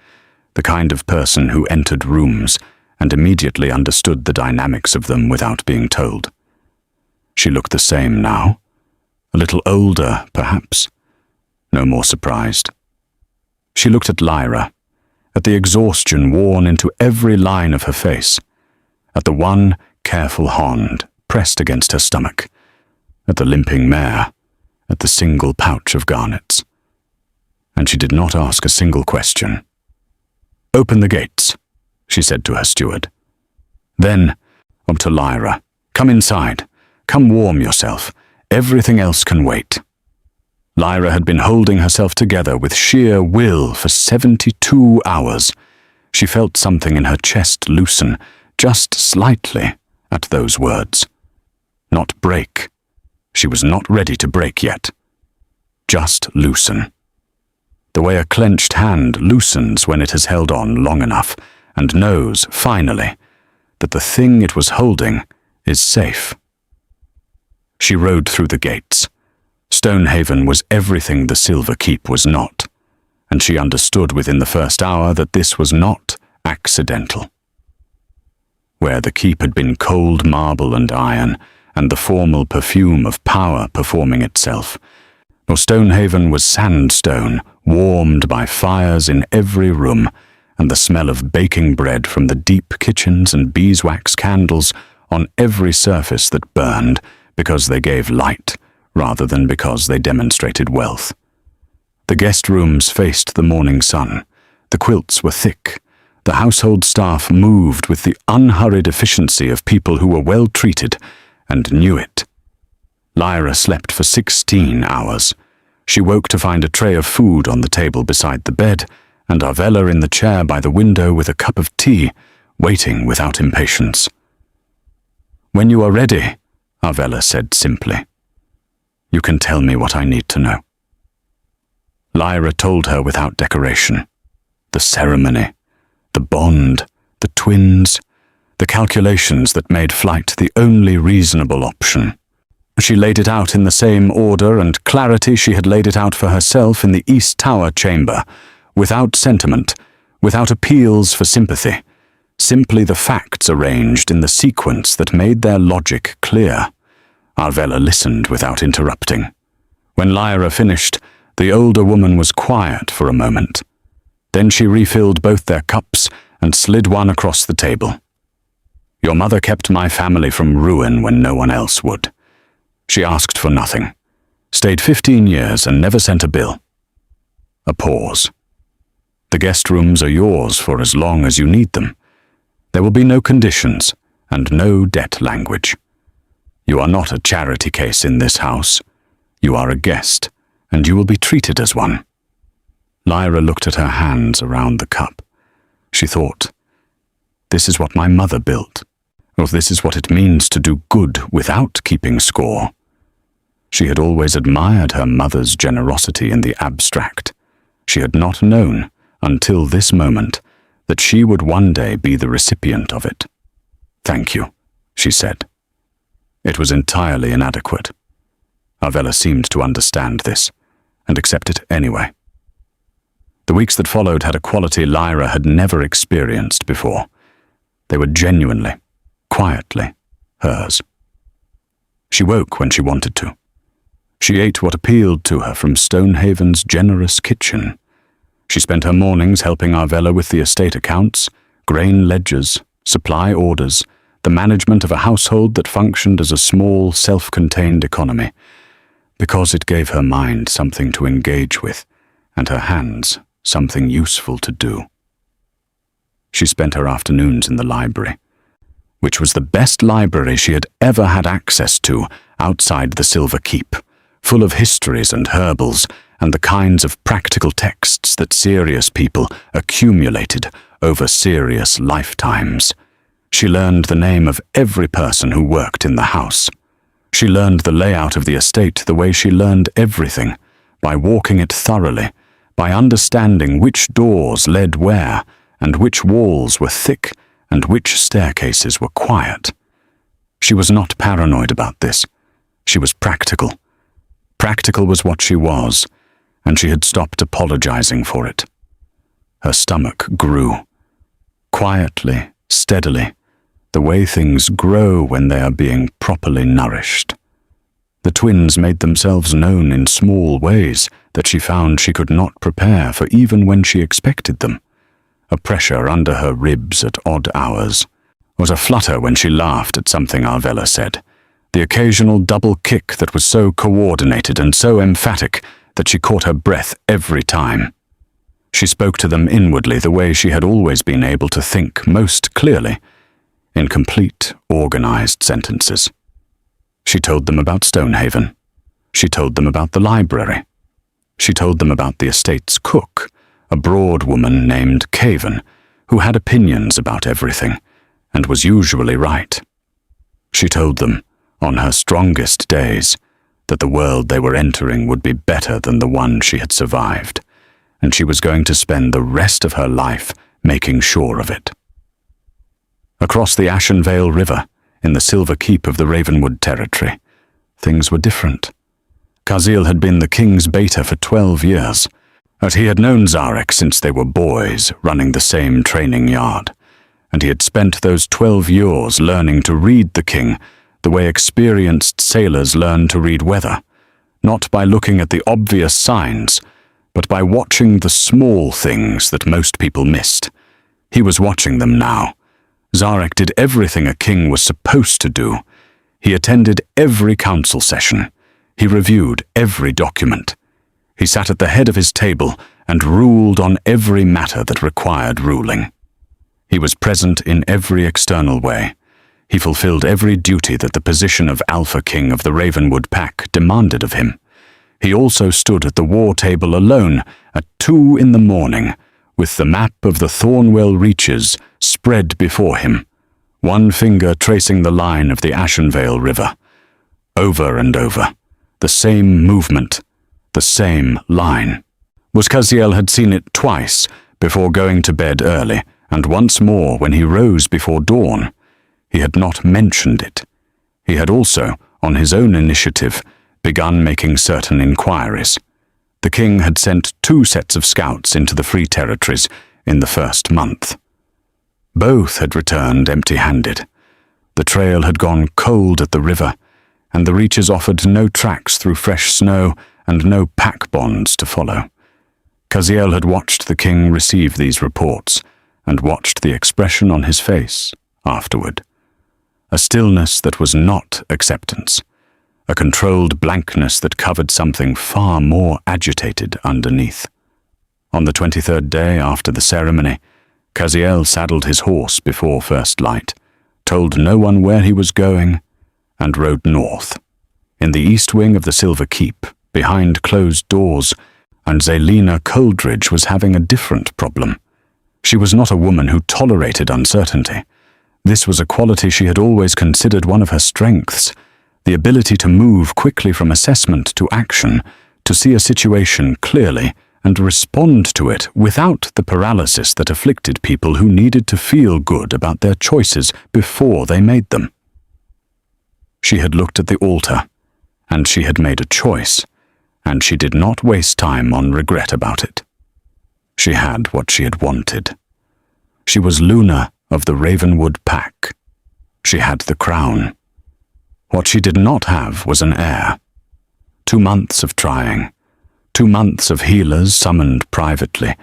the kind of person who entered rooms and immediately understood the dynamics of them without being told. She looked the same now, a little older, perhaps, no more surprised. She looked at Lyra, at the exhaustion worn into every line of her face, at the one careful hand pressed against her stomach, at the limping mare, at the single pouch of garnets. And she did not ask a single question. "Open the gates," she said to her steward. Then, up to Lyra. "Come inside. Come warm yourself. Everything else can wait." Lyra had been holding herself together with sheer will for 72 hours. She felt something in her chest loosen, just slightly, at those words. Not break. She was not ready to break yet. Just loosen. The way a clenched hand loosens when it has held on long enough and knows, finally, that the thing it was holding is safe. She rode through the gates. Stonehaven was everything the Silver Keep was not, and she understood within the first hour that this was not accidental. Where the keep had been cold marble and iron, and the formal perfume of power performing itself, nor Stonehaven was sandstone, warmed by fires in every room, and the smell of baking bread from the deep kitchens and beeswax candles on every surface that burned because they gave light, rather than because they demonstrated wealth. The guest rooms faced the morning sun. The quilts were thick. The household staff moved with the unhurried efficiency of people who were well treated and knew it. Lyra slept for 16 hours. She woke to find a tray of food on the table beside the bed, and Arvella in the chair by the window with a cup of tea, waiting without impatience. "When you are ready," Arvella said simply, "you can tell me what I need to know." Lyra told her without decoration. The ceremony, the bond, the twins, the calculations that made flight the only reasonable option. She laid it out in the same order and clarity she had laid it out for herself in the East Tower chamber, without sentiment, without appeals for sympathy, simply the facts arranged in the sequence that made their logic clear. Arvella listened without interrupting. When Lyra finished, the older woman was quiet for a moment. Then she refilled both their cups and slid one across the table. "Your mother kept my family from ruin when no one else would. She asked for nothing, stayed 15 years and never sent a bill." A pause. "The guest rooms are yours for as long as you need them. There will be no conditions and no debt language. You are not a charity case in this house. You are a guest, and you will be treated as one." Lyra looked at her hands around the cup. She thought, "This is what my mother built, or this is what it means to do good without keeping score." She had always admired her mother's generosity in the abstract. She had not known, until this moment, that she would one day be the recipient of it. "Thank you," she said. It was entirely inadequate. Arvella seemed to understand this, and accept it anyway. The weeks that followed had a quality Lyra had never experienced before. They were genuinely, quietly, hers. She woke when she wanted to. She ate what appealed to her from Stonehaven's generous kitchen. She spent her mornings helping Arvella with the estate accounts, grain ledgers, supply orders, the management of a household that functioned as a small, self-contained economy, because it gave her mind something to engage with, and her hands something useful to do. She spent her afternoons in the library, which was the best library she had ever had access to outside the Silver Keep, full of histories and herbals and the kinds of practical texts that serious people accumulated over serious lifetimes. She learned the name of every person who worked in the house. She learned the layout of the estate the way she learned everything, by walking it thoroughly, by understanding which doors led where, and which walls were thick, and which staircases were quiet. She was not paranoid about this. She was practical. Practical was what she was, and she had stopped apologizing for it. Her stomach grew. Quietly, steadily, the way things grow when they are being properly nourished. The twins made themselves known in small ways that she found she could not prepare for even when she expected them. A pressure under her ribs at odd hours, was a flutter when she laughed at something Arvella said, the occasional double kick that was so coordinated and so emphatic that she caught her breath every time. She spoke to them inwardly the way she had always been able to think most clearly, in complete, organized sentences. She told them about Stonehaven. She told them about the library. She told them about the estate's cook, a broad woman named Caven, who had opinions about everything, and was usually right. She told them, on her strongest days, that the world they were entering would be better than the one she had survived, and she was going to spend the rest of her life making sure of it. Across the Ashenvale River, in the Silver Keep of the Ravenwood territory, things were different. Kaziel had been the king's beta for 12 years, but he had known Zaric since they were boys running the same training yard, and he had spent those 12 years learning to read the king the way experienced sailors learn to read weather, not by looking at the obvious signs, but by watching the small things that most people missed. He was watching them now. Zaric did everything a king was supposed to do. He attended every council session. He reviewed every document. He sat at the head of his table and ruled on every matter that required ruling. He was present in every external way. He fulfilled every duty that the position of Alpha King of the Ravenwood Pack demanded of him. He also stood at the war table alone at 2 a.m, with the map of the Thornwell Reaches spread before him, one finger tracing the line of the Ashenvale River. Over and over, the same movement, the same line. Kaziel had seen it twice before going to bed early, and once more when he rose before dawn. He had not mentioned it. He had also, on his own initiative, begun making certain inquiries. The king had sent 2 sets of scouts into the Free Territories in the first month. Both had returned empty-handed. The trail had gone cold at the river, and the reaches offered no tracks through fresh snow and no pack bonds to follow. Kaziel had watched the king receive these reports, and watched the expression on his face afterward. A stillness that was not acceptance, a controlled blankness that covered something far more agitated underneath. On the 23rd day after the ceremony, Kaziel saddled his horse before first light, told no one where he was going, and rode north. In the east wing of the Silver Keep, behind closed doors, and Lyra Coldridge was having a different problem. She was not a woman who tolerated uncertainty. This was a quality she had always considered one of her strengths, the ability to move quickly from assessment to action, to see a situation clearly and respond to it without the paralysis that afflicted people who needed to feel good about their choices before they made them. She had looked at the altar, and she had made a choice, and she did not waste time on regret about it. She had what she had wanted. She was Luna of the Ravenwood Pack. She had the crown. What she did not have was an heir. 2 months of trying, 2 months of healers summoned privately,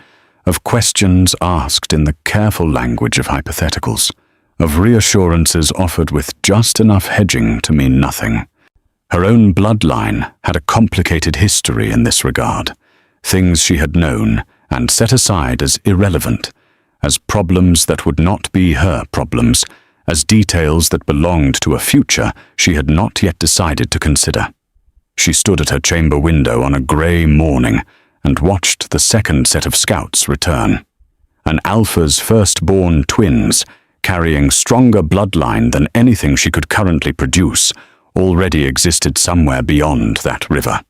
of questions asked in the careful language of hypotheticals, of reassurances offered with just enough hedging to mean nothing. Her own bloodline had a complicated history in this regard, things she had known and set aside as irrelevant, as problems that would not be her problems, as details that belonged to a future she had not yet decided to consider. She stood at her chamber window on a grey morning and watched the second set of scouts return. An Alpha's firstborn twins, carrying stronger bloodline than anything she could currently produce, already existed somewhere beyond that river.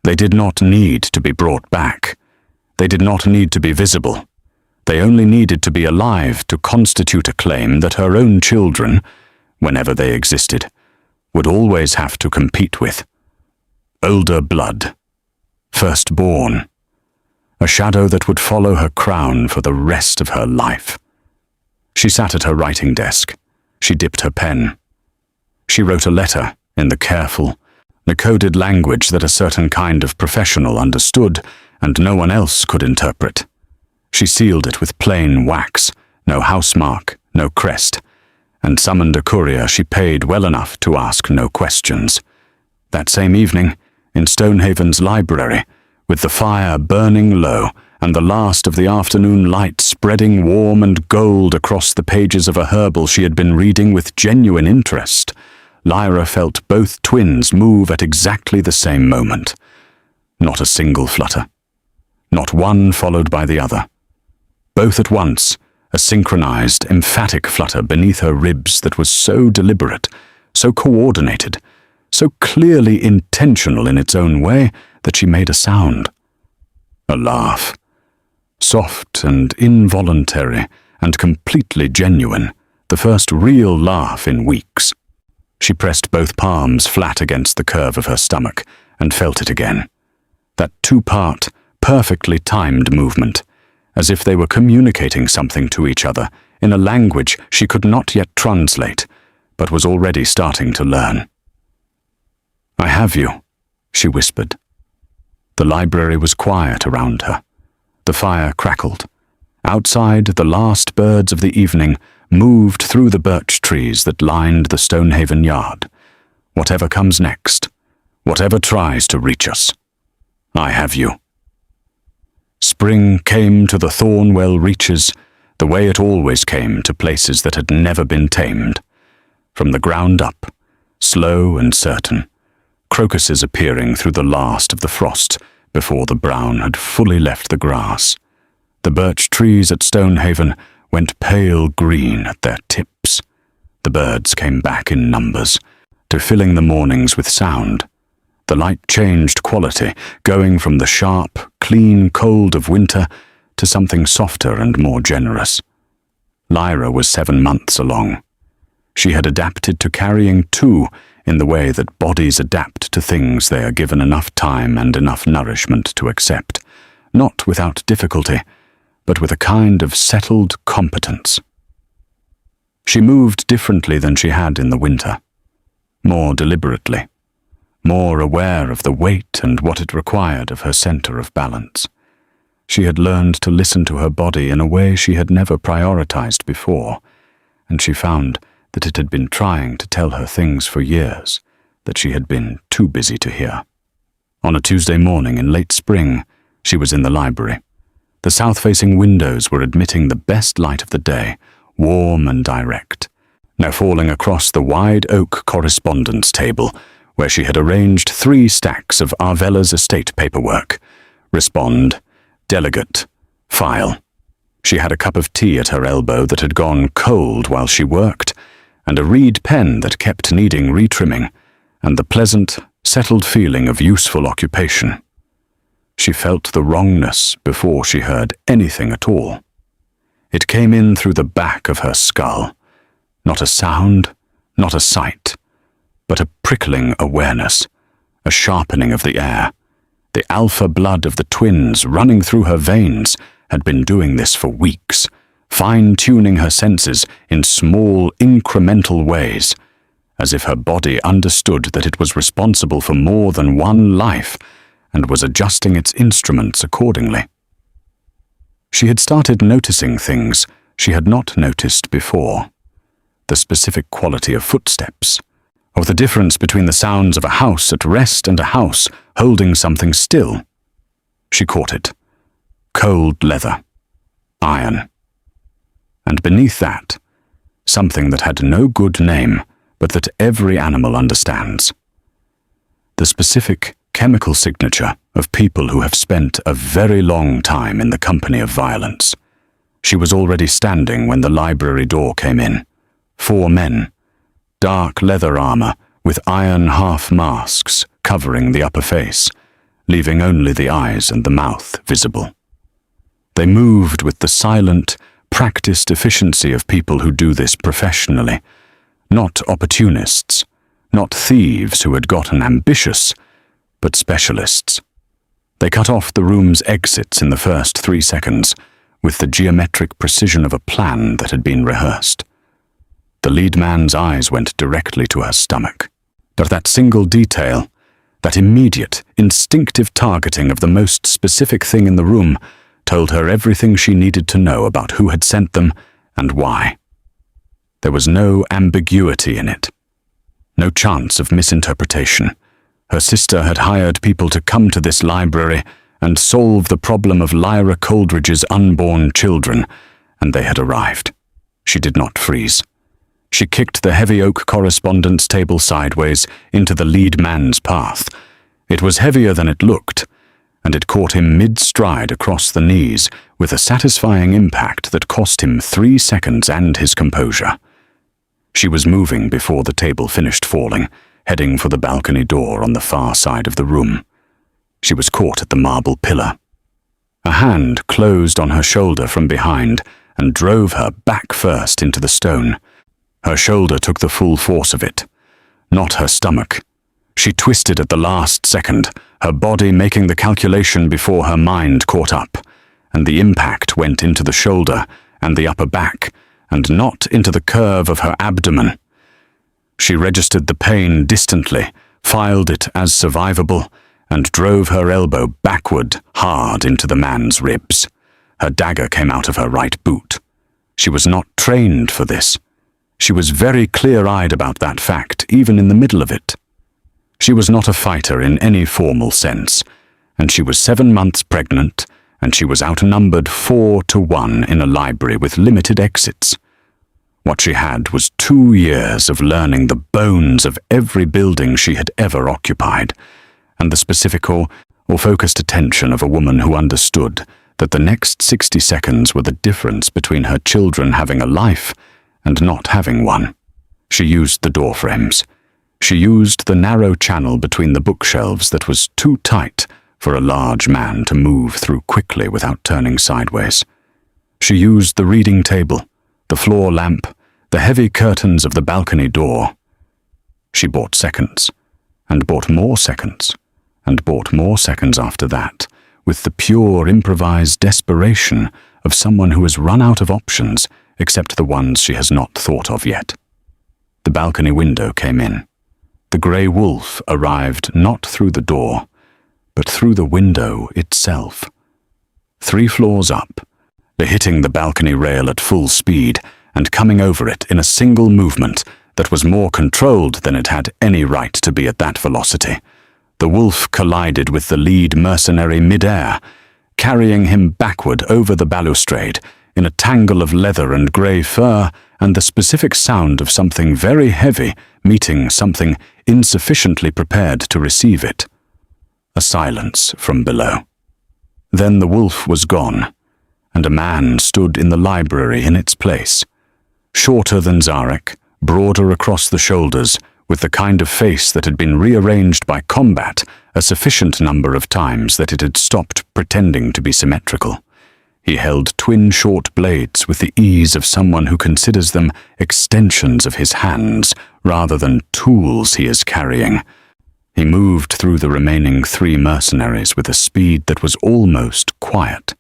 They did not need to be brought back. They did not need to be visible. They only needed to be alive to constitute a claim that her own children, whenever they existed, would always have to compete with. Older blood. Firstborn. A shadow that would follow her crown for the rest of her life. She sat at her writing desk. She dipped her pen. She wrote a letter in the careful, coded language that a certain kind of professional understood and no one else could interpret. She sealed it with plain wax, no housemark, no crest, and summoned a courier she paid well enough to ask no questions. That same evening, in Stonehaven's library, with the fire burning low and the last of the afternoon light spreading warm and gold across the pages of a herbal she had been reading with genuine interest, Lyra felt both twins move at exactly the same moment. Not a single flutter. Not one followed by the other. Both at once, a synchronized, emphatic flutter beneath her ribs that was so deliberate, so coordinated, so clearly intentional in its own way that she made a sound. A laugh. Soft and involuntary and completely genuine, the first real laugh in weeks. She pressed both palms flat against the curve of her stomach and felt it again. That two-part, perfectly timed movement, as if they were communicating something to each other in a language she could not yet translate, but was already starting to learn. "I have you," she whispered. The library was quiet around her. The fire crackled. Outside, the last birds of the evening moved through the birch trees that lined the Stonehaven yard. Whatever comes next, whatever tries to reach us, I have you. Spring came to the Thornwell reaches, the way it always came to places that had never been tamed. From the ground up, slow and certain, crocuses appearing through the last of the frost before the brown had fully left the grass. The birch trees at Stonehaven went pale green at their tips. The birds came back in numbers, to filling the mornings with sound. The light changed quality, going from the sharp, clean cold of winter to something softer and more generous. Lyra was 7 months along. She had adapted to carrying two in the way that bodies adapt to things they are given enough time and enough nourishment to accept, not without difficulty, but with a kind of settled competence. She moved differently than she had in the winter, more deliberately, more aware of the weight and what it required of her center of balance. She had learned to listen to her body in a way she had never prioritized before, and she found that it had been trying to tell her things for years that she had been too busy to hear. On a Tuesday morning in late spring, she was in the library. The south-facing windows were admitting the best light of the day, warm and direct, now falling across the wide oak correspondence table where she had arranged 3 stacks of Arvella's estate paperwork. Respond, delegate, file. She had a cup of tea at her elbow that had gone cold while she worked, and a reed pen that kept needing retrimming, and the pleasant, settled feeling of useful occupation. She felt the wrongness before she heard anything at all. It came in through the back of her skull. Not a sound, not a sight, but a prickling awareness, a sharpening of the air. The alpha blood of the twins running through her veins had been doing this for weeks, fine-tuning her senses in small, incremental ways, as if her body understood that it was responsible for more than one life and was adjusting its instruments accordingly. She had started noticing things she had not noticed before. The specific quality of footsteps, of the difference between the sounds of a house at rest and a house holding something still. She caught it. Cold leather. Iron. And beneath that, something that had no good name, but that every animal understands. The specific chemical signature of people who have spent a very long time in the company of violence. She was already standing when the library door came in. 4 men, dark leather armor with iron half-masks covering the upper face, leaving only the eyes and the mouth visible. They moved with the silent, practiced efficiency of people who do this professionally, not opportunists, not thieves who had gotten ambitious, but specialists. They cut off the room's exits in the first 3 seconds, with the geometric precision of a plan that had been rehearsed. The lead man's eyes went directly to her stomach. But that single detail, that immediate, instinctive targeting of the most specific thing in the room, told her everything she needed to know about who had sent them and why. There was no ambiguity in it. No chance of misinterpretation. Her sister had hired people to come to this library and solve the problem of Lyra Coldridge's unborn children, and they had arrived. She did not freeze. She kicked the heavy oak correspondence table sideways into the lead man's path. It was heavier than it looked, and it caught him mid-stride across the knees with a satisfying impact that cost him 3 seconds and his composure. She was moving before the table finished falling, heading for the balcony door on the far side of the room. She was caught at the marble pillar. A hand closed on her shoulder from behind and drove her back first into the stone. Her shoulder took the full force of it, not her stomach. She twisted at the last second, her body making the calculation before her mind caught up, and the impact went into the shoulder and the upper back, and not into the curve of her abdomen. She registered the pain distantly, filed it as survivable, and drove her elbow backward hard into the man's ribs. Her dagger came out of her right boot. She was not trained for this. She was very clear-eyed about that fact, even in the middle of it. She was not a fighter in any formal sense, and she was 7 months pregnant, and she was outnumbered 4-1 in a library with limited exits. What she had was 2 years of learning the bones of every building she had ever occupied, and the specific or focused attention of a woman who understood that the next 60 seconds were the difference between her children having a life and not having one. She used the door frames. She used the narrow channel between the bookshelves that was too tight for a large man to move through quickly without turning sideways. She used the reading table, the floor lamp, the heavy curtains of the balcony door. She bought seconds, and bought more seconds, and bought more seconds after that, with the pure improvised desperation of someone who has run out of options except the ones she has not thought of yet. The balcony window came in. The grey wolf arrived not through the door, but through the window itself. 3 floors up, hitting the balcony rail at full speed and coming over it in a single movement that was more controlled than it had any right to be at that velocity. The wolf collided with the lead mercenary mid-air, carrying him backward over the balustrade in a tangle of leather and grey fur and the specific sound of something very heavy meeting something insufficiently prepared to receive it. A silence from below. Then the wolf was gone, and a man stood in the library in its place. Shorter than Zaric, broader across the shoulders, with the kind of face that had been rearranged by combat a sufficient number of times that it had stopped pretending to be symmetrical. He held twin short blades with the ease of someone who considers them extensions of his hands rather than tools he is carrying. He moved through the remaining 3 mercenaries with a speed that was almost quiet,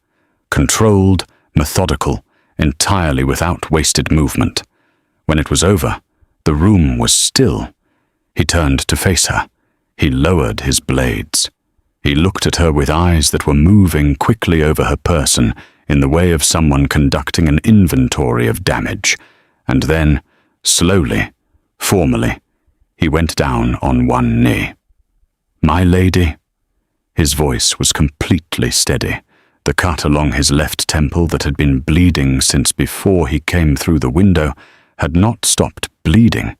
controlled, methodical, entirely without wasted movement. When it was over, the room was still. He turned to face her. He lowered his blades. He looked at her with eyes that were moving quickly over her person in the way of someone conducting an inventory of damage, and then, slowly, formally, he went down on one knee. "My lady." His voice was completely steady. The cut along his left temple that had been bleeding since before he came through the window had not stopped bleeding,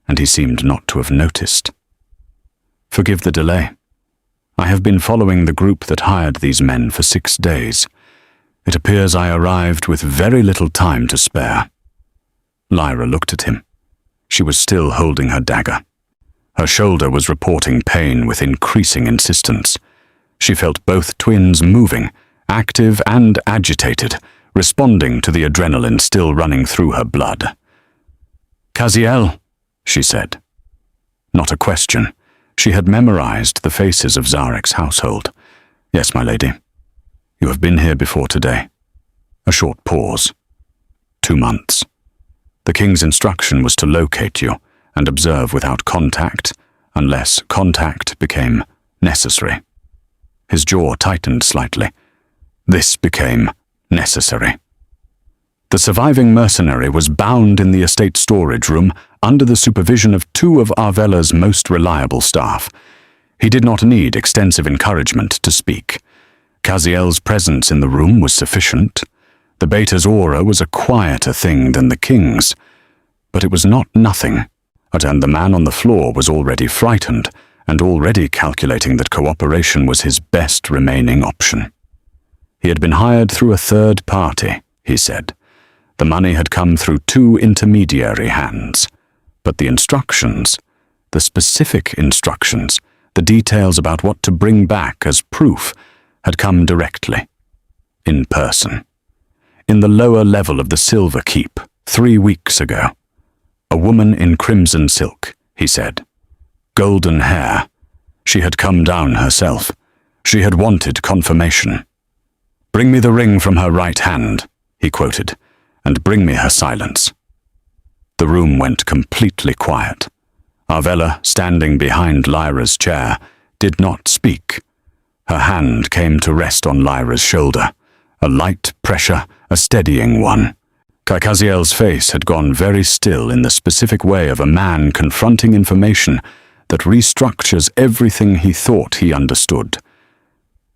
and he seemed not to have noticed. "Forgive the delay. I have been following the group that hired these men for 6 days. It appears I arrived with very little time to spare." Lyra looked at him. She was still holding her dagger. Her shoulder was reporting pain with increasing insistence. She felt both twins moving, active and agitated, responding to the adrenaline still running through her blood. "Kaziel," she said. Not a question. She had memorized the faces of Zaric's household. "Yes, my lady. You have been here before today." A short pause. 2 months. The king's instruction was to locate you and observe without contact, unless contact became necessary. His jaw tightened slightly. This became necessary. The surviving mercenary was bound in the estate storage room under the supervision of two of Arvella's most reliable staff. He did not need extensive encouragement to speak. Caziel's presence in the room was sufficient. The beta's aura was a quieter thing than the king's, but it was not nothing, and the man on the floor was already frightened and already calculating that cooperation was his best remaining option. He had been hired through a third party, he said. The money had come through two intermediary hands, but the instructions, the specific instructions, the details about what to bring back as proof, had come directly, in person, in the lower level of the Silver Keep, 3 weeks ago. A woman in crimson silk, he said. Golden hair. She had come down herself. She had wanted confirmation. "Bring me the ring from her right hand," he quoted, "and bring me her silence." The room went completely quiet. Arvella, standing behind Lyra's chair, did not speak. Her hand came to rest on Lyra's shoulder, a light pressure, a steadying one. Caziel's face had gone very still in the specific way of a man confronting information that restructures everything he thought he understood.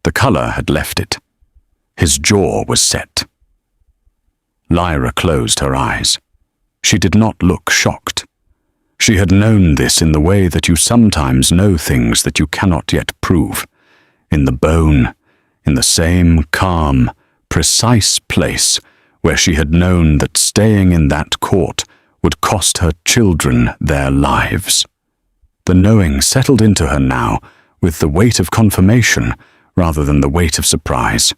The color had left it. His jaw was set. Lyra closed her eyes. She did not look shocked. She had known this in the way that you sometimes know things that you cannot yet prove. In the bone, in the same calm, precise place where she had known that staying in that court would cost her children their lives. The knowing settled into her now with the weight of confirmation rather than the weight of surprise.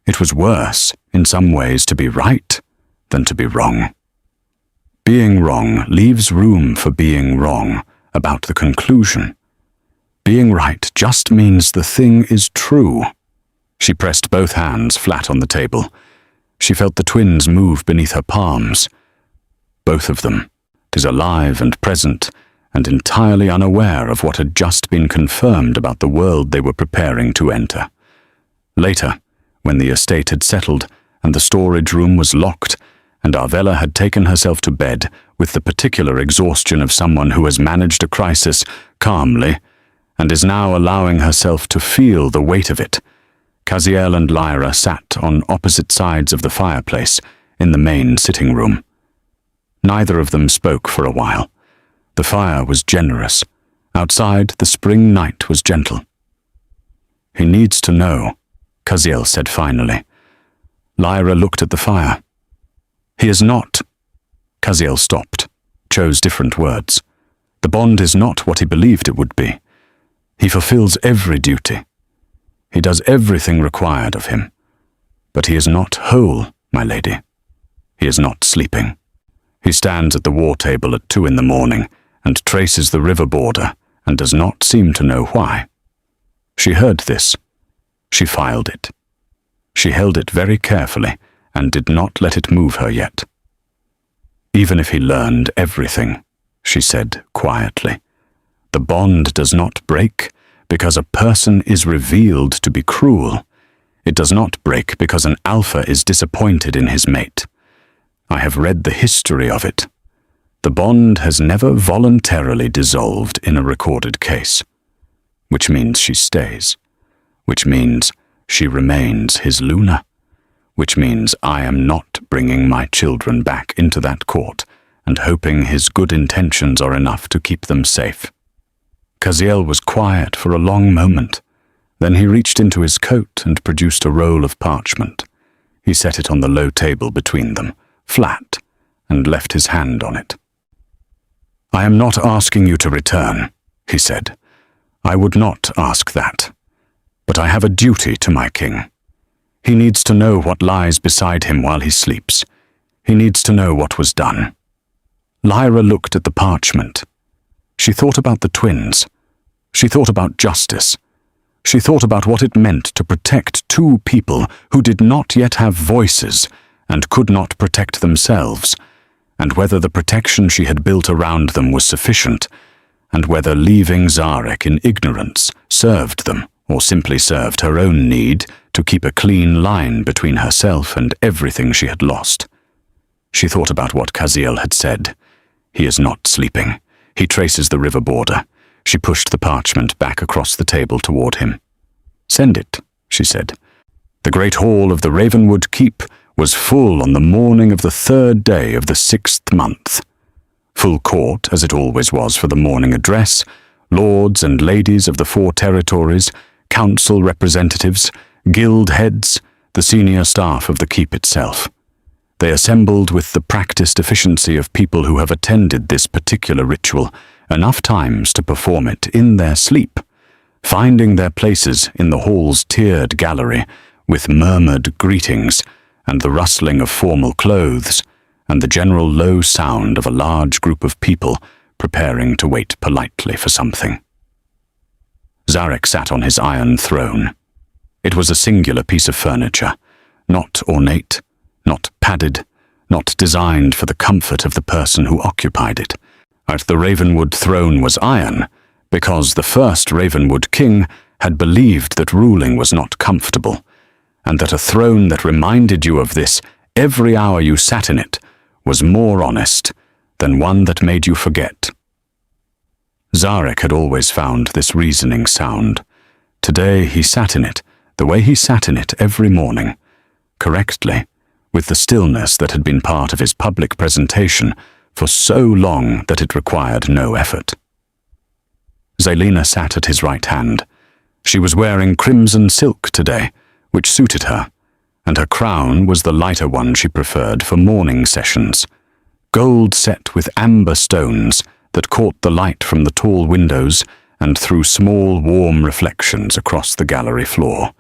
It was worse, in some ways, to be right than to be wrong. Being wrong leaves room for being wrong about the conclusion. Being right just means the thing is true. She pressed both hands flat on the table. She felt the twins move beneath her palms. Both of them, alive and present, and entirely unaware of what had just been confirmed about the world they were preparing to enter. Later, when the estate had settled and the storage room was locked, and Arvella had taken herself to bed with the particular exhaustion of someone who has managed a crisis calmly and is now allowing herself to feel the weight of it, Caziel and Lyra sat on opposite sides of the fireplace in the main sitting room. Neither of them spoke for a while. The fire was generous. Outside, the spring night was gentle. "He needs to know," Caziel said finally. Lyra looked at the fire. "He is not." Caziel stopped, chose different words. "The bond is not what he believed it would be. He fulfills every duty. He does everything required of him. But he is not whole, my lady. He is not sleeping. He stands at the war table at 2 a.m. and traces the river border and does not seem to know why. She heard this. She filed it. She held it very carefully and did not let it move her yet. Even if he learned everything, she said quietly, the bond does not break because a person is revealed to be cruel. It does not break because an alpha is disappointed in his mate. I have read the history of it. The bond has never voluntarily dissolved in a recorded case, which means she stays, which means she remains his Luna, which means I am not bringing my children back into that court and hoping his good intentions are enough to keep them safe. Caziel was quiet for a long moment. Then he reached into his coat and produced a roll of parchment. He set it on the low table between them, flat, and left his hand on it. I am not asking you to return, he said. I would not ask that. But I have a duty to my king. He needs to know what lies beside him while he sleeps. He needs to know what was done. Lyra looked at the parchment. She thought about the twins. She thought about justice. She thought about what it meant to protect two people who did not yet have voices and could not protect themselves, and whether the protection she had built around them was sufficient, and whether leaving Zaric in ignorance served them or simply served her own need to keep a clean line between herself and everything she had lost. She thought about what Kaziel had said. He is not sleeping. He traces the river border. She pushed the parchment back across the table toward him. "Send it," she said. The great hall of the Ravenwood Keep was full on the morning of the 3rd day of the 6th month. Full court, as it always was for the morning address, lords and ladies of the 4 territories, council representatives, guild heads, the senior staff of the keep itself. They assembled with the practiced efficiency of people who have attended this particular ritual enough times to perform it in their sleep, finding their places in the hall's tiered gallery with murmured greetings and the rustling of formal clothes and the general low sound of a large group of people preparing to wait politely for something. Zaric sat on his iron throne. It was a singular piece of furniture, not ornate, not padded, not designed for the comfort of the person who occupied it. At the Ravenwood throne was iron, because the first Ravenwood king had believed that ruling was not comfortable, and that a throne that reminded you of this every hour you sat in it was more honest than one that made you forget. Zaric had always found this reasoning sound. Today he sat in it, the way he sat in it every morning, correctly, with the stillness that had been part of his public presentation for so long that it required no effort. Zelina sat at his right hand. She was wearing crimson silk today, which suited her, and her crown was the lighter one she preferred for morning sessions, gold set with amber stones that caught the light from the tall windows and threw small, warm reflections across the gallery floor.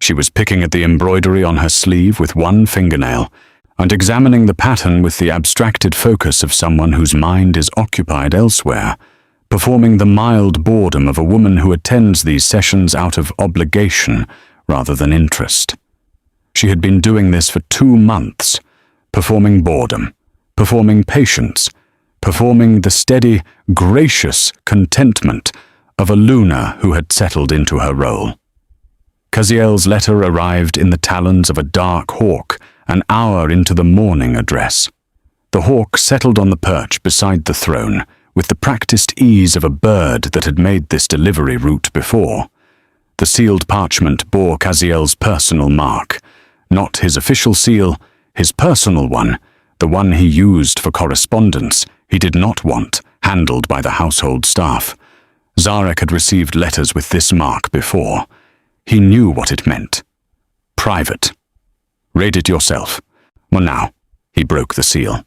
She was picking at the embroidery on her sleeve with one fingernail and examining the pattern with the abstracted focus of someone whose mind is occupied elsewhere, performing the mild boredom of a woman who attends these sessions out of obligation rather than interest. She had been doing this for 2 months, performing boredom, performing patience, performing the steady, gracious contentment of a Luna who had settled into her role. Kaziel's letter arrived in the talons of a dark hawk an hour into the morning address. The hawk settled on the perch beside the throne with the practiced ease of a bird that had made this delivery route before. The sealed parchment bore Kaziel's personal mark, not his official seal, his personal one, the one he used for correspondence he did not want handled by the household staff. Zaric had received letters with this mark before. He knew what it meant. Private. Read it yourself. Well, now, he broke the seal.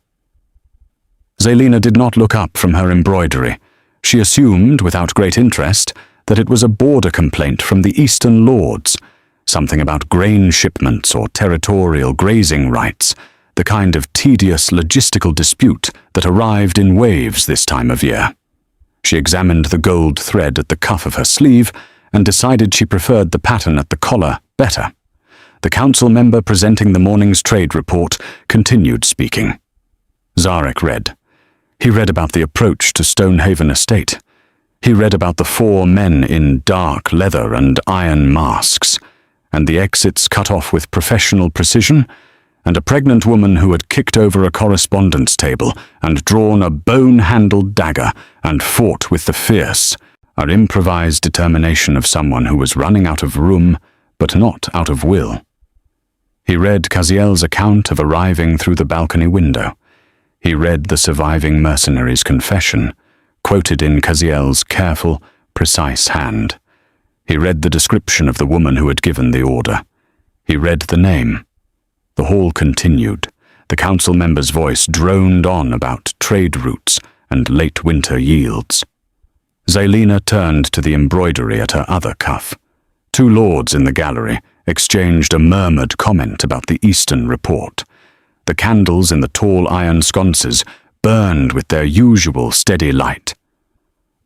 Zelina did not look up from her embroidery. She assumed, without great interest, that it was a border complaint from the Eastern Lords, something about grain shipments or territorial grazing rights, the kind of tedious logistical dispute that arrived in waves this time of year. She examined the gold thread at the cuff of her sleeve and decided she preferred the pattern at the collar better. The council member presenting the morning's trade report continued speaking. Zaric read. He read about the approach to Stonehaven estate. He read about the 4 men in dark leather and iron masks, and the exits cut off with professional precision, and a pregnant woman who had kicked over a correspondence table and drawn a bone-handled dagger and fought with the fierce, improvised determination of someone who was running out of room, but not out of will. He read Kaziel's account of arriving through the balcony window. He read the surviving mercenary's confession, quoted in Kaziel's careful, precise hand. He read the description of the woman who had given the order. He read the name. The hall continued. The council member's voice droned on about trade routes and late winter yields. Zelina turned to the embroidery at her other cuff. 2 lords in the gallery exchanged a murmured comment about the Eastern report. The candles in the tall iron sconces burned with their usual steady light.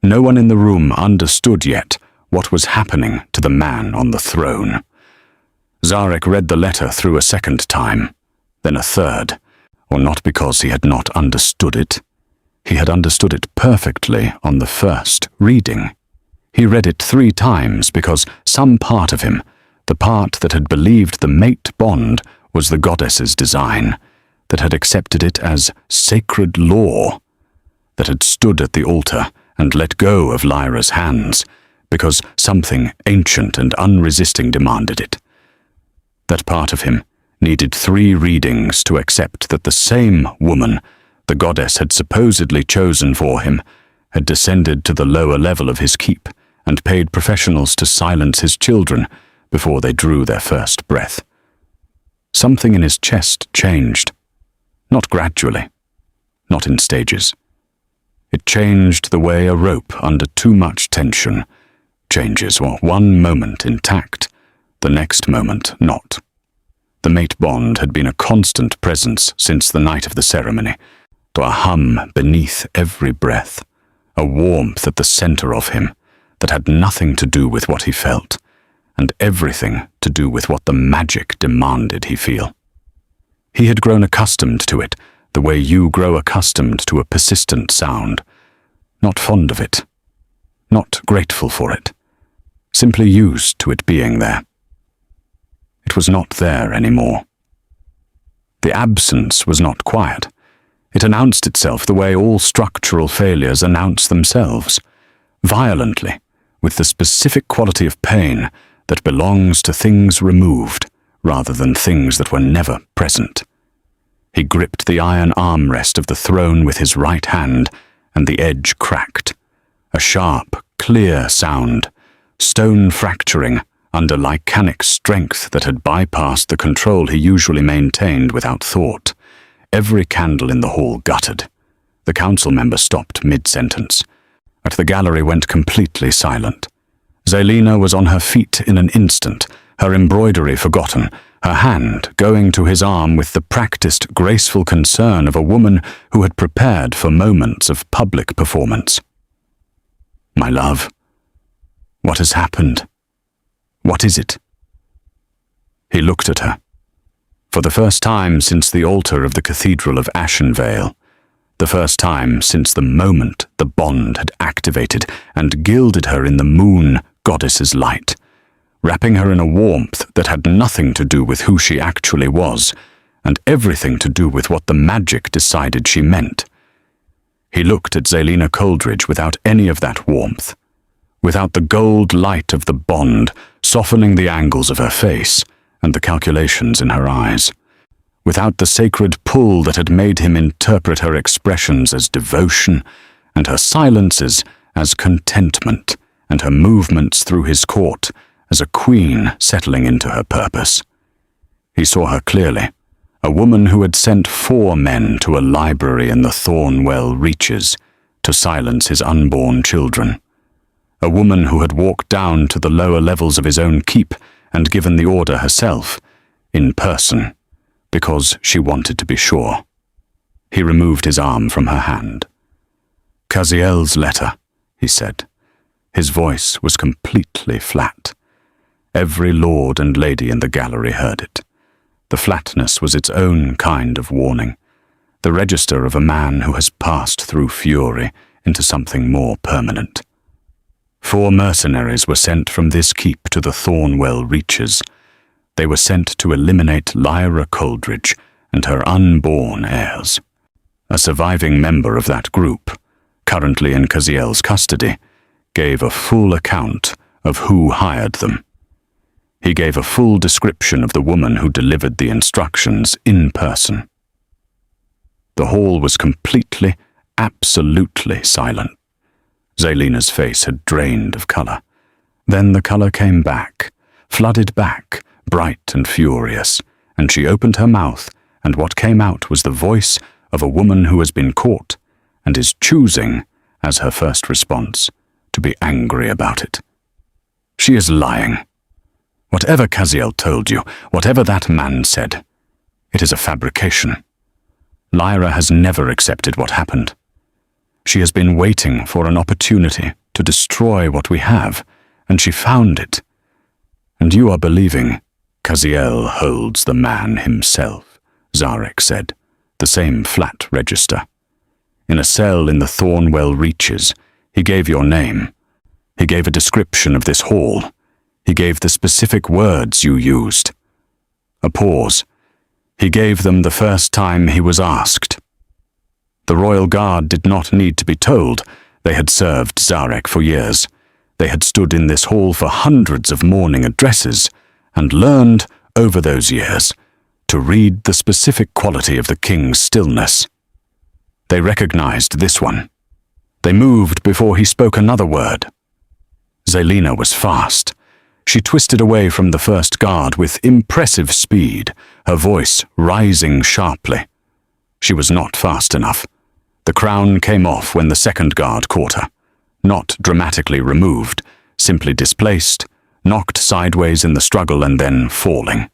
No one in the room understood yet what was happening to the man on the throne. Zaric read the letter through a second time, then a third, or not because he had not understood it. He had understood it perfectly on the first reading. He read it 3 times because some part of him, the part that had believed the mate bond was the goddess's design, that had accepted it as sacred law, that had stood at the altar and let go of Lyra's hands, because something ancient and unresisting demanded it. That part of him needed 3 readings to accept that the same woman the goddess had supposedly chosen for him had descended to the lower level of his keep and paid professionals to silence his children before they drew their first breath. Something in his chest changed, not gradually, not in stages. It changed the way a rope under too much tension changes, one moment intact, the next moment not. The mate bond had been a constant presence since the night of the ceremony, to a hum beneath every breath, a warmth at the center of him that had nothing to do with what he felt, and everything to do with what the magic demanded he feel. He had grown accustomed to it, the way you grow accustomed to a persistent sound, not fond of it, not grateful for it, simply used to it being there. It was not there anymore. The absence was not quiet. It announced itself the way all structural failures announce themselves, violently, with the specific quality of pain that belongs to things removed rather than things that were never present. He gripped the iron armrest of the throne with his right hand, and the edge cracked. A sharp, clear sound, stone fracturing under lycanic strength that had bypassed the control he usually maintained without thought. Every candle in the hall guttered. The council member stopped mid-sentence. At the gallery went completely silent. Zelina was on her feet in an instant, her embroidery forgotten, her hand going to his arm with the practiced, graceful concern of a woman who had prepared for moments of public performance. "My love, what has happened? What is it?" He looked at her. For the first time since the altar of the Cathedral of Ashenvale, the first time since the moment the bond had activated and gilded her in the moon goddess's light, wrapping her in a warmth that had nothing to do with who she actually was, and everything to do with what the magic decided she meant. He looked at Zelina Coldridge without any of that warmth, without the gold light of the bond softening the angles of her face and the calculations in her eyes, without the sacred pull that had made him interpret her expressions as devotion and her silences as contentment and her movements through his court as a queen settling into her purpose. He saw her clearly, a woman who had sent 4 men to a library in the Thornwell Reaches to silence his unborn children. A woman who had walked down to the lower levels of his own keep and given the order herself, in person, because she wanted to be sure. He removed his arm from her hand. "Caziel's letter," he said. His voice was completely flat. Every lord and lady in the gallery heard it. The flatness was its own kind of warning, the register of a man who has passed through fury into something more permanent. 4 mercenaries were sent from this keep to the Thornwell Reaches. They were sent to eliminate Lyra Coldridge and her unborn heirs. A surviving member of that group, currently in Caziel's custody, gave a full account of who hired them. He gave a full description of the woman who delivered the instructions in person. The hall was completely, absolutely silent. Zelina's face had drained of color. Then the color came back, flooded back, bright and furious, and she opened her mouth, and what came out was the voice of a woman who has been caught and is choosing, as her first response, to be angry about it. She is lying. Whatever Caziel told you, whatever that man said, it is a fabrication. Lyra has never accepted what happened. She has been waiting for an opportunity to destroy what we have, and she found it. And you are believing Caziel holds the man himself, Zaric said, the same flat register. In a cell in the Thornwell Reaches, he gave your name. He gave a description of this hall. He gave the specific words you used. A pause. He gave them the first time he was asked. The royal guard did not need to be told. They had served Zaric for years. They had stood in this hall for hundreds of morning addresses and learned, over those years, to read the specific quality of the king's stillness. They recognized this one. They moved before he spoke another word. Zelina was fast. She twisted away from the first guard with impressive speed, her voice rising sharply. She was not fast enough. The crown came off when the second guard caught her. Not dramatically removed, simply displaced, knocked sideways in the struggle and then falling.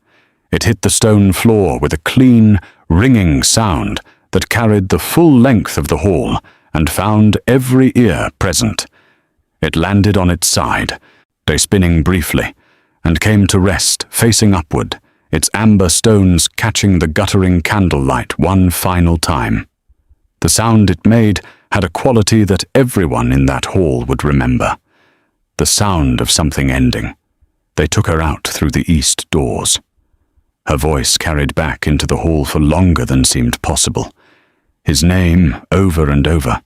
It hit the stone floor with a clean, ringing sound that carried the full length of the hall and found every ear present. It landed on its side, spinning briefly, and came to rest facing upward, its amber stones catching the guttering candlelight one final time. The sound it made had a quality that everyone in that hall would remember. The sound of something ending. They took her out through the east doors. Her voice carried back into the hall for longer than seemed possible. His name over and over.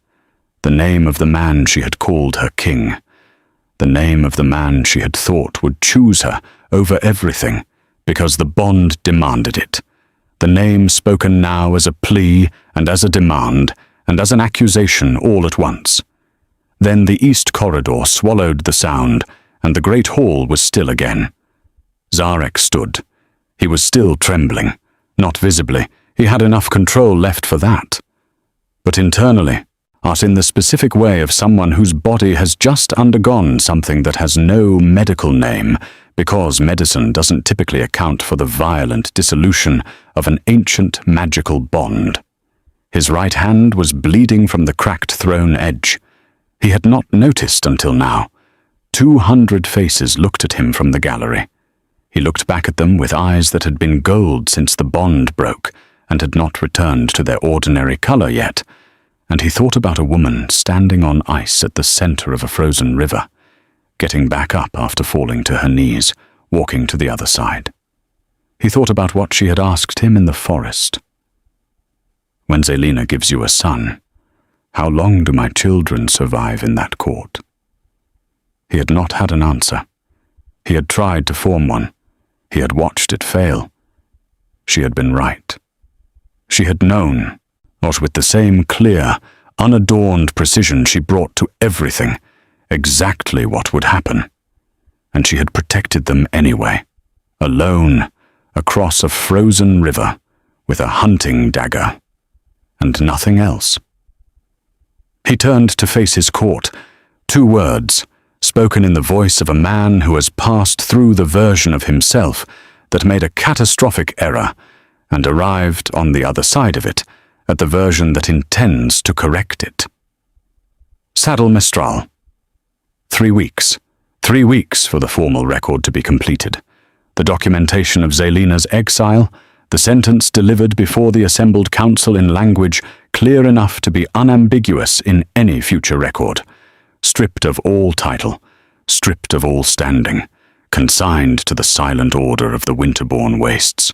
The name of the man she had called her king. The name of the man she had thought would choose her over everything, because the bond demanded it. The name spoken now as a plea and as a demand and as an accusation all at once. Then the east corridor swallowed the sound, and the great hall was still again. Zaric stood. He was still trembling. Not visibly. He had enough control left for that. But internally, as in the specific way of someone whose body has just undergone something that has no medical name, because medicine doesn't typically account for the violent dissolution of an ancient magical bond. His right hand was bleeding from the cracked throne edge. He had not noticed until now. 200 faces looked at him from the gallery. He looked back at them with eyes that had been gold since the bond broke and had not returned to their ordinary color yet, and he thought about a woman standing on ice at the center of a frozen river, getting back up after falling to her knees, walking to the other side. He thought about what she had asked him in the forest. When Zelina gives you a son, how long do my children survive in that court? He had not had an answer. He had tried to form one. He had watched it fail. She had been right. She had known, not with the same clear, unadorned precision she brought to everything, exactly what would happen. And she had protected them anyway, alone, across a frozen river, with a hunting dagger, and nothing else. He turned to face his court, 2 words, spoken in the voice of a man who has passed through the version of himself that made a catastrophic error, and arrived on the other side of it, at the version that intends to correct it. Saddle Mestral. 3 weeks. 3 weeks for the formal record to be completed. The documentation of Zelina's exile, the sentence delivered before the assembled council in language clear enough to be unambiguous in any future record. Stripped of all title, stripped of all standing, consigned to the silent order of the Winterborn Wastes.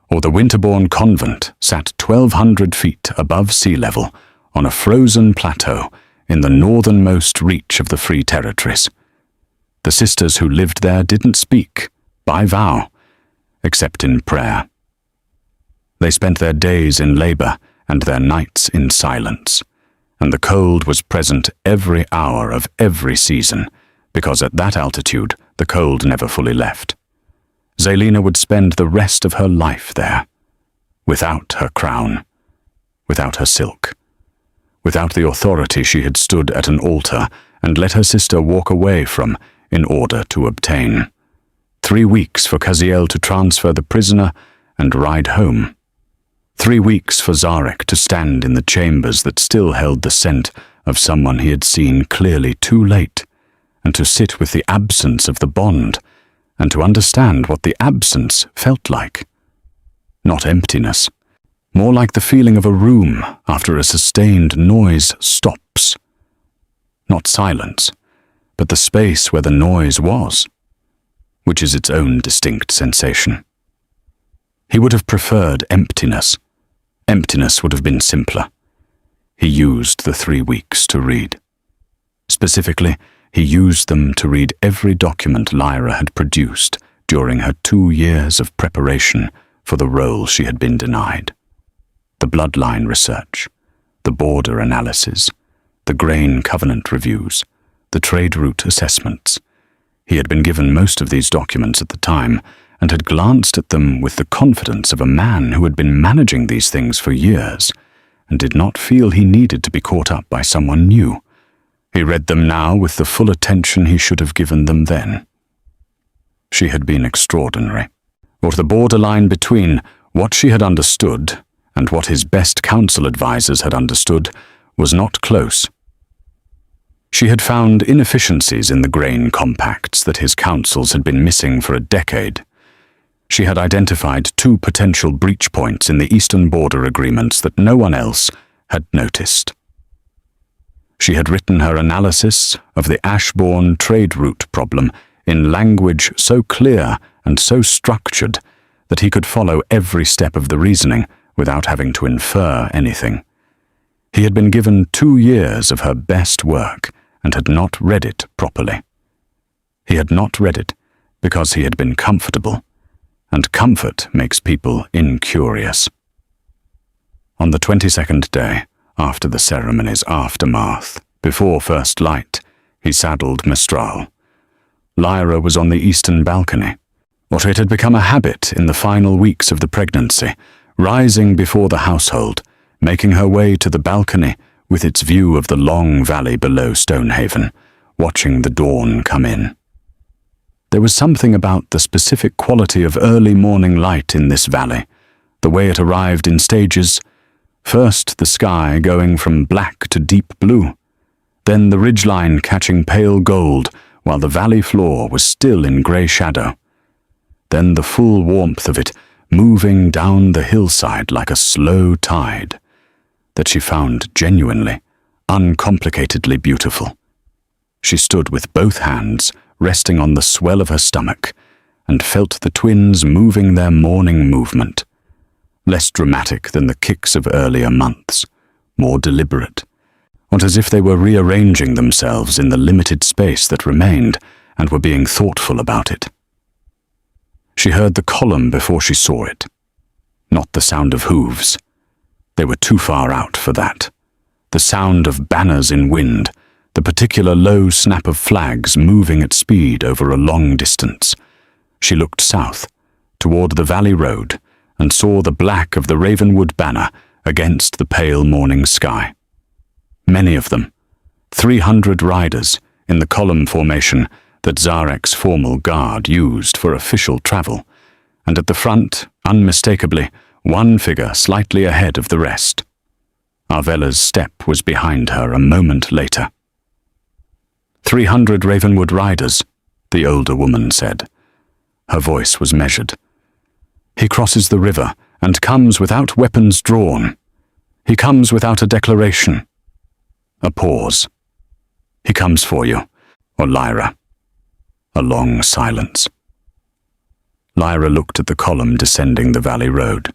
Or the Winterborn Convent sat 1,200 feet above sea level on a frozen plateau in the northernmost reach of the Free Territories. The sisters who lived there didn't speak, by vow, except in prayer. They spent their days in labor and their nights in silence, and the cold was present every hour of every season, because at that altitude the cold never fully left. Zelina would spend the rest of her life there, without her crown, without her silk, without the authority she had stood at an altar and let her sister walk away from in order to obtain. 3 weeks for Kaziel to transfer the prisoner and ride home. 3 weeks for Zaric to stand in the chambers that still held the scent of someone he had seen clearly too late, and to sit with the absence of the bond, and to understand what the absence felt like. Not emptiness, more like the feeling of a room after a sustained noise stops. Not silence, but the space where the noise was, which is its own distinct sensation. He would have preferred emptiness. Emptiness would have been simpler. He used the 3 weeks to read. Specifically, he used them to read every document Lyra had produced during her 2 years of preparation for the role she had been denied. The bloodline research, the border analysis, the grain covenant reviews, the trade route assessments. He had been given most of these documents at the time and had glanced at them with the confidence of a man who had been managing these things for years and did not feel he needed to be caught up by someone new. He read them now with the full attention he should have given them then. She had been extraordinary. Or the borderline between what she had understood and what his best counsel advisors had understood was not close. She had found inefficiencies in the grain compacts that his counsels had been missing for a decade. She had identified 2 potential breach points in the eastern border agreements that no one else had noticed. She had written her analysis of the Ashbourne trade route problem in language so clear and so structured that he could follow every step of the reasoning without having to infer anything. He had been given 2 years of her best work and had not read it properly. He had not read it because he had been comfortable, and comfort makes people incurious. On the 22nd day, after the ceremony's aftermath, before first light, he saddled Mistral. Lyra was on the eastern balcony. Or it had become a habit in the final weeks of the pregnancy, rising before the household, making her way to the balcony with its view of the long valley below Stonehaven, watching the dawn come in. There was something about the specific quality of early morning light in this valley, the way it arrived in stages, first the sky going from black to deep blue, then the ridgeline catching pale gold while the valley floor was still in grey shadow, then the full warmth of it moving down the hillside like a slow tide, that she found genuinely, uncomplicatedly beautiful. She stood with both hands resting on the swell of her stomach and felt the twins moving their morning movement, less dramatic than the kicks of earlier months, more deliberate, or as if they were rearranging themselves in the limited space that remained and were being thoughtful about it. She heard the column before she saw it, not the sound of hooves. They were too far out for that. The sound of banners in wind, the particular low snap of flags moving at speed over a long distance. She looked south, toward the valley road, and saw the black of the Ravenwood banner against the pale morning sky. Many of them, 300 riders in the column formation that Zaric's formal guard used for official travel, and at the front, unmistakably, one figure slightly ahead of the rest. Arvella's step was behind her a moment later. 300 Ravenwood riders, the older woman said. Her voice was measured. He crosses the river and comes without weapons drawn. He comes without a declaration. A pause. He comes for you, or Lyra. A long silence. Lyra looked at the column descending the valley road.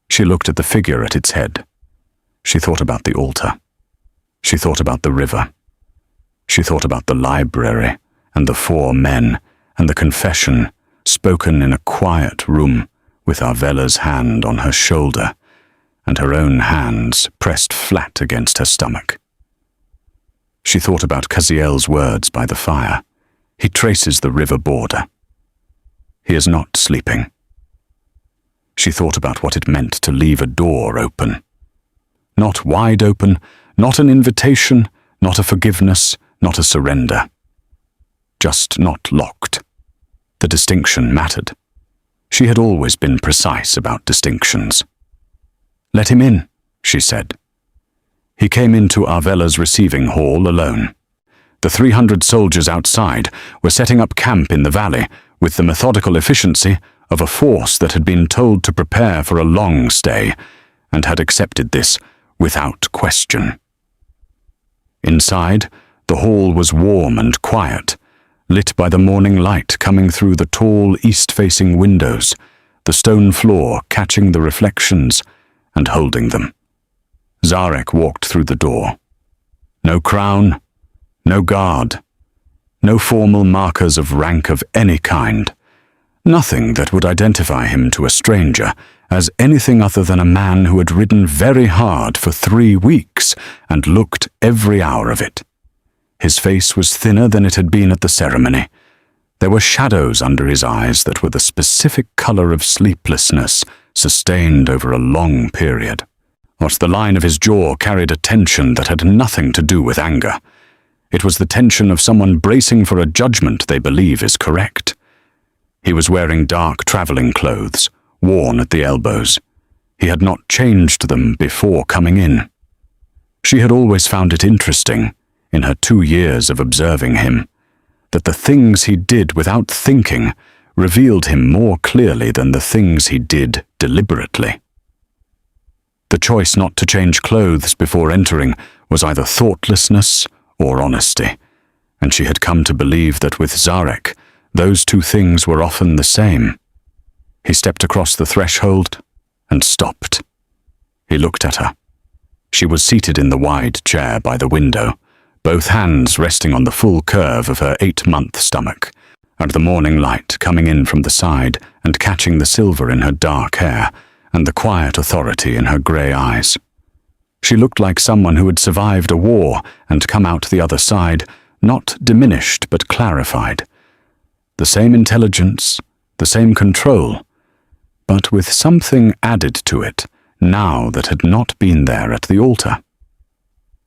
She looked at the figure at its head. She thought about the altar. She thought about the river. She thought about the library and the 4 men and the confession spoken in a quiet room with Arvella's hand on her shoulder and her own hands pressed flat against her stomach. She thought about Caziel's words by the fire. He traces the river border. He is not sleeping. She thought about what it meant to leave a door open. Not wide open, not an invitation, not a forgiveness, not a surrender. Just not locked. The distinction mattered. She had always been precise about distinctions. "Let him in," she said. He came into Arvella's receiving hall alone. The 300 soldiers outside were setting up camp in the valley with the methodical efficiency of a force that had been told to prepare for a long stay and had accepted this without question. Inside, the hall was warm and quiet, lit by the morning light coming through the tall east-facing windows, the stone floor catching the reflections and holding them. Zaric walked through the door. No crown, no guard, no formal markers of rank of any kind. Nothing that would identify him to a stranger as anything other than a man who had ridden very hard for 3 weeks and looked every hour of it. His face was thinner than it had been at the ceremony. There were shadows under his eyes that were the specific color of sleeplessness sustained over a long period. Whilst the line of his jaw carried a tension that had nothing to do with anger. It was the tension of someone bracing for a judgment they believe is correct. He was wearing dark traveling clothes, worn at the elbows. He had not changed them before coming in. She had always found it interesting, in her 2 years of observing him, that the things he did without thinking revealed him more clearly than the things he did deliberately. The choice not to change clothes before entering was either thoughtlessness or honesty, and she had come to believe that with Zaric, those 2 things were often the same. He stepped across the threshold and stopped. He looked at her. She was seated in the wide chair by the window, both hands resting on the full curve of her 8-month stomach, and the morning light coming in from the side and catching the silver in her dark hair and the quiet authority in her grey eyes. She looked like someone who had survived a war and come out the other side, not diminished but clarified. The same intelligence, the same control, but with something added to it now that had not been there at the altar.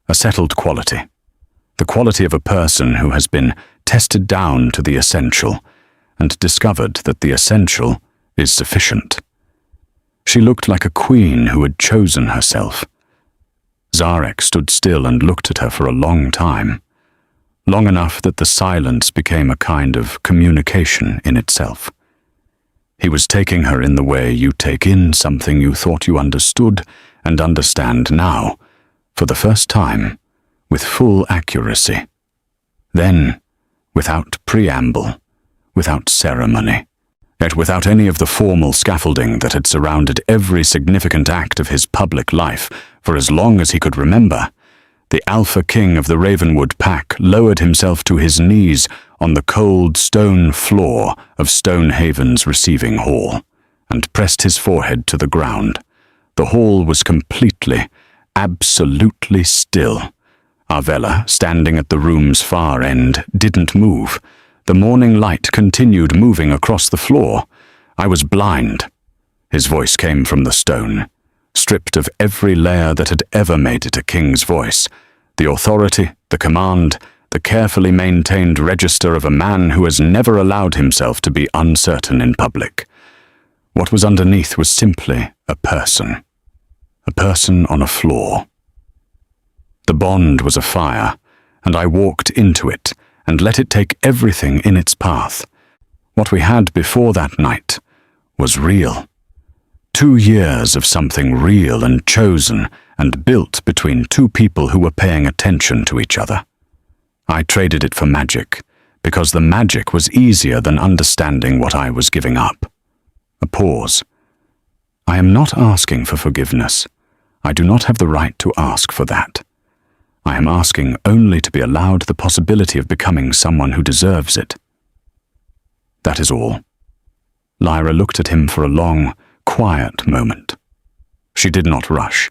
A settled quality. The quality of a person who has been tested down to the essential and discovered that the essential is sufficient. She looked like a queen who had chosen herself. Zaric stood still and looked at her for a long time, long enough that the silence became a kind of communication in itself. He was taking her in the way you take in something you thought you understood and understand now, for the first time, with full accuracy. Then, without preamble, without ceremony, yet without any of the formal scaffolding that had surrounded every significant act of his public life for as long as he could remember, the Alpha King of the Ravenwood Pack lowered himself to his knees on the cold stone floor of Stonehaven's receiving hall, and pressed his forehead to the ground. The hall was completely, absolutely still. Arvella, standing at the room's far end, didn't move. The morning light continued moving across the floor. I was blind. His voice came from the stone, stripped of every layer that had ever made it a king's voice. The authority, the command, the carefully maintained register of a man who has never allowed himself to be uncertain in public. What was underneath was simply a person on a floor. The bond was afire, and I walked into it and let it take everything in its path. What we had before that night was real. 2 years of something real and chosen and built between 2 people who were paying attention to each other. I traded it for magic, because the magic was easier than understanding what I was giving up. A pause. I am not asking for forgiveness. I do not have the right to ask for that. I am asking only to be allowed the possibility of becoming someone who deserves it. That is all. Lyra looked at him for a long, quiet moment. She did not rush.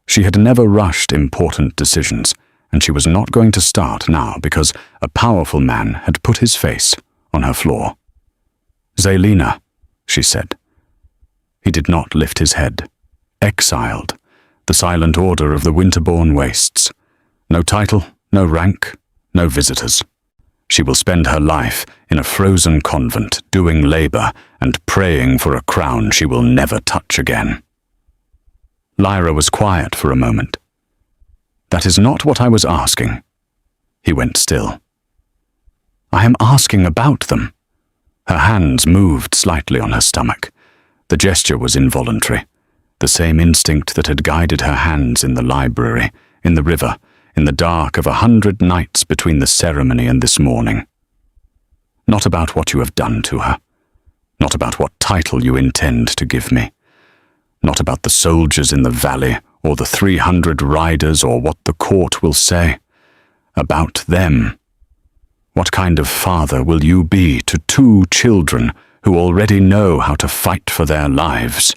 She had never rushed important decisions, and she was not going to start now because a powerful man had put his face on her floor. "Zelina," she said. He did not lift his head. Exiled, the silent order of the Winterborn Wastes. No title, no rank, no visitors. She will spend her life in a frozen convent doing labor and praying for a crown she will never touch again. Lyra was quiet for a moment. "That is not what I was asking." He went still. "I am asking about them." Her hands moved slightly on her stomach. The gesture was involuntary, the same instinct that had guided her hands in the library, in the river, in the dark of 100 nights between the ceremony and this morning. Not about what you have done to her. Not about what title you intend to give me. Not about the soldiers in the valley, or the 300 riders, or what the court will say. About them. What kind of father will you be to 2 children who already know how to fight for their lives?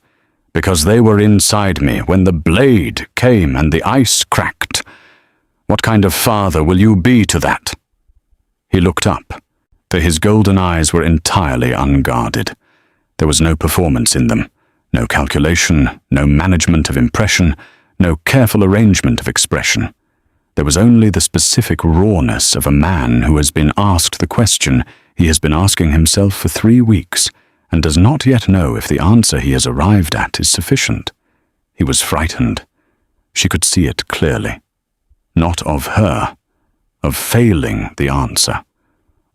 Because they were inside me when the blade came and the ice cracked. What kind of father will you be to that? He looked up, for his golden eyes were entirely unguarded. There was no performance in them, no calculation, no management of impression, no careful arrangement of expression. There was only the specific rawness of a man who has been asked the question he has been asking himself for 3 weeks, and does not yet know if the answer he has arrived at is sufficient. He was frightened. She could see it clearly. Not of her, of failing the answer,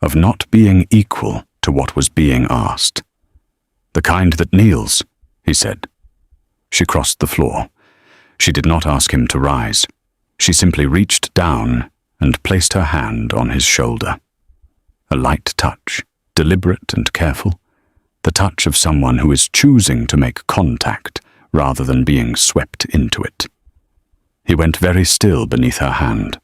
of not being equal to what was being asked. "The kind that kneels," he said. She crossed the floor. She did not ask him to rise. She simply reached down and placed her hand on his shoulder. A light touch, deliberate and careful, the touch of someone who is choosing to make contact rather than being swept into it. He went very still beneath her hand,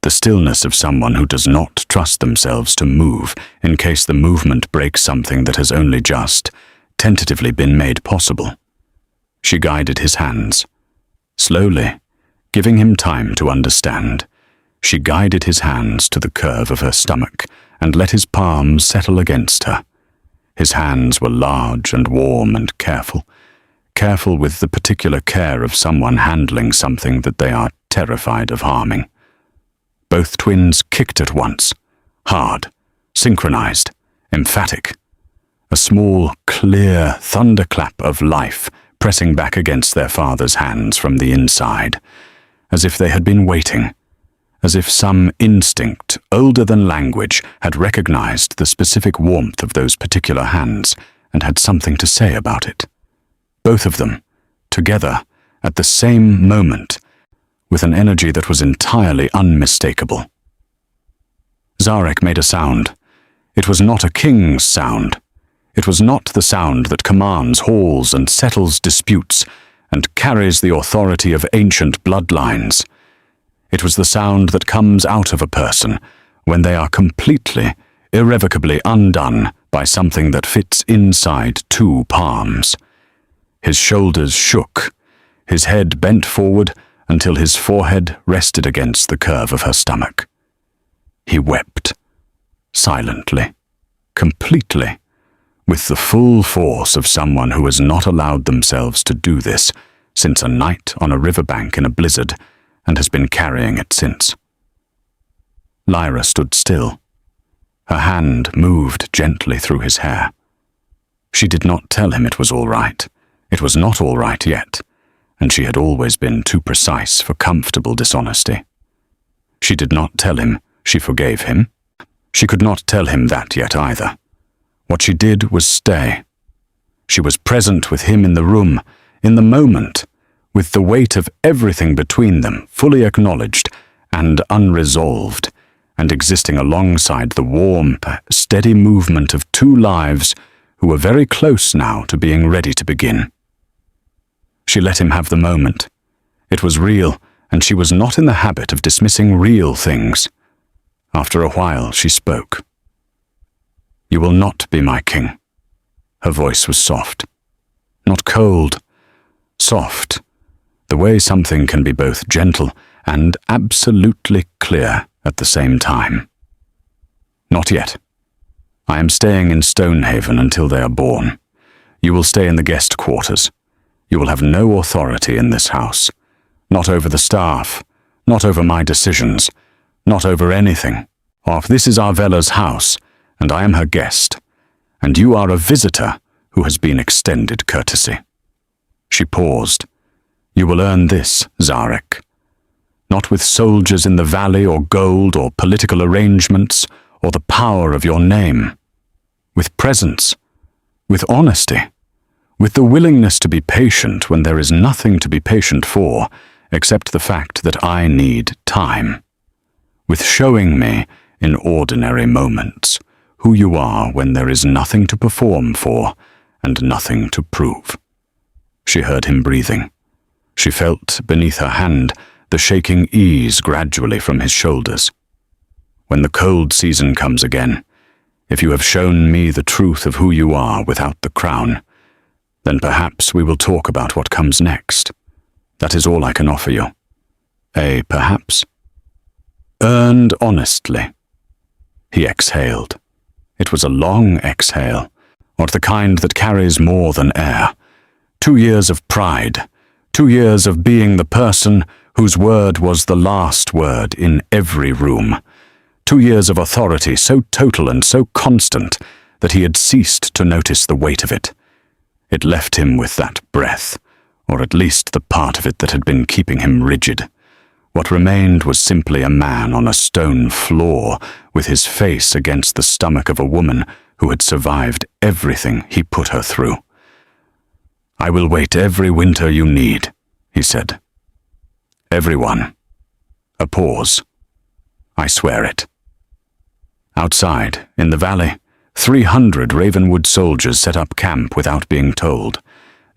the stillness of someone who does not trust themselves to move in case the movement breaks something that has only just, tentatively been made possible. She guided his hands. Slowly, giving him time to understand, she guided his hands to the curve of her stomach and let his palms settle against her. His hands were large and warm and careful with the particular care of someone handling something that they are terrified of harming. Both twins kicked at once, hard, synchronized, emphatic. A small, clear thunderclap of life pressing back against their father's hands from the inside, as if they had been waiting, as if some instinct, older than language, had recognized the specific warmth of those particular hands and had something to say about it. Both of them, together, at the same moment, with an energy that was entirely unmistakable. Zaric made a sound. It was not a king's sound. It was not the sound that commands halls and settles disputes and carries the authority of ancient bloodlines. It was the sound that comes out of a person when they are completely, irrevocably undone by something that fits inside 2 palms. His shoulders shook, his head bent forward until his forehead rested against the curve of her stomach. He wept, silently, completely, with the full force of someone who has not allowed themselves to do this since a night on a riverbank in a blizzard and has been carrying it since. Lyra stood still. Her hand moved gently through his hair. She did not tell him it was all right. It was not all right yet, and she had always been too precise for comfortable dishonesty. She did not tell him she forgave him. She could not tell him that yet either. What she did was stay. She was present with him in the room, in the moment, with the weight of everything between them fully acknowledged and unresolved, and existing alongside the warm, steady movement of 2 lives who were very close now to being ready to begin. She let him have the moment. It was real, and she was not in the habit of dismissing real things. After a while, she spoke. "You will not be my king." Her voice was soft. Not cold, soft, the way something can be both gentle and absolutely clear at the same time. "Not yet. I am staying in Stonehaven until they are born. You will stay in the guest quarters. You will have no authority in this house. Not over the staff, not over my decisions, not over anything. This is Arvella's house, and I am her guest, and you are a visitor who has been extended courtesy." She paused. "You will earn this, Zaric. Not with soldiers in the valley or gold or political arrangements or the power of your name. With presence, with honesty, with the willingness to be patient when there is nothing to be patient for except the fact that I need time. With showing me, in ordinary moments, who you are when there is nothing to perform for and nothing to prove. She heard him breathing. She felt beneath her hand the shaking ease gradually from his shoulders. When the cold season comes again, if you have shown me the truth of who you are without the crown, then perhaps we will talk about what comes next. That is all I can offer you. A perhaps. Earned honestly. He exhaled. It was a long exhale, not the kind that carries more than air. 2 years of pride, 2 years of being the person whose word was the last word in every room. 2 years of authority so total and so constant that he had ceased to notice the weight of it. It left him with that breath, or at least the part of it that had been keeping him rigid. What remained was simply a man on a stone floor with his face against the stomach of a woman who had survived everything he put her through. "I will wait every winter you need," he said. "Everyone." A pause. "I swear it." Outside, in the valley, 300 Ravenwood soldiers set up camp without being told.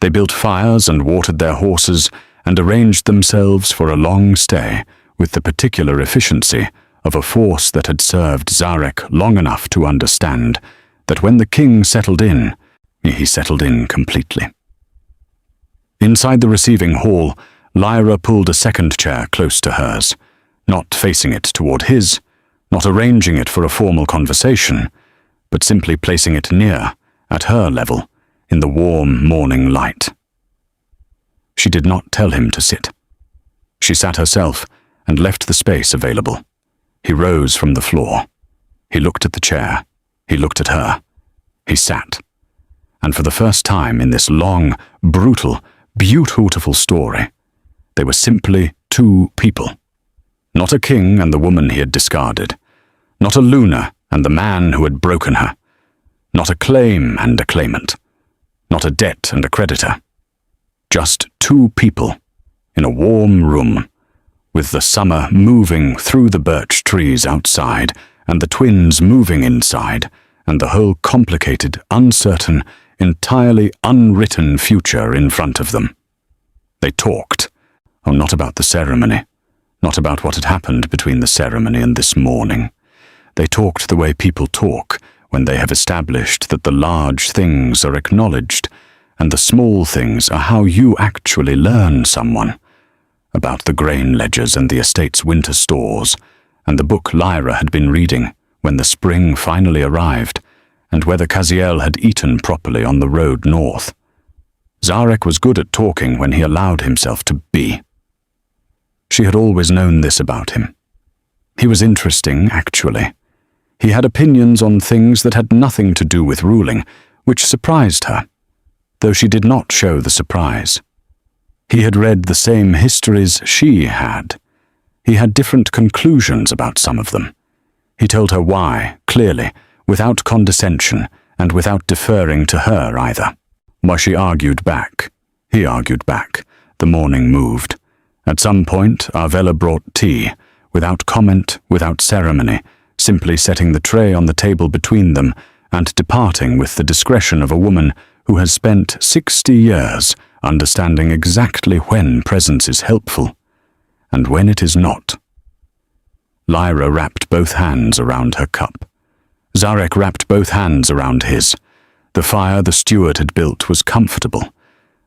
They built fires and watered their horses and arranged themselves for a long stay with the particular efficiency of a force that had served Zaric long enough to understand that when the king settled in, he settled in completely. Inside the receiving hall, Lyra pulled a second chair close to hers, not facing it toward his, not arranging it for a formal conversation, but simply placing it near, at her level, in the warm morning light. She did not tell him to sit. She sat herself and left the space available. He rose from the floor. He looked at the chair. He looked at her. He sat. And for the first time in this long, brutal, beautiful story, they were simply two people. Not a king and the woman he had discarded. Not a Luna and the man who had broken her. Not a claim and a claimant. Not a debt and a creditor. Just two people in a warm room, with the summer moving through the birch trees outside and the twins moving inside, and the whole complicated, uncertain, entirely unwritten future in front of them. They talked. Oh, not about the ceremony. Not about what had happened between the ceremony and this morning. They talked the way people talk when they have established that the large things are acknowledged and the small things are how you actually learn someone. About the grain ledgers and the estate's winter stores, and the book Lyra had been reading when the spring finally arrived, and whether Caziel had eaten properly on the road north. Zaric was good at talking when he allowed himself to be. She had always known this about him. He was interesting, actually. He had opinions on things that had nothing to do with ruling, which surprised her, though she did not show the surprise. He had read the same histories she had. He had different conclusions about some of them. He told her why, clearly, without condescension, and without deferring to her either. Why she argued back. He argued back. The morning moved. At some point, Arvella brought tea, without comment, without ceremony, simply setting the tray on the table between them and departing with the discretion of a woman who has spent 60 years understanding exactly when presence is helpful and when it is not. Lyra wrapped both hands around her cup. Zaric wrapped both hands around his. The fire the steward had built was comfortable.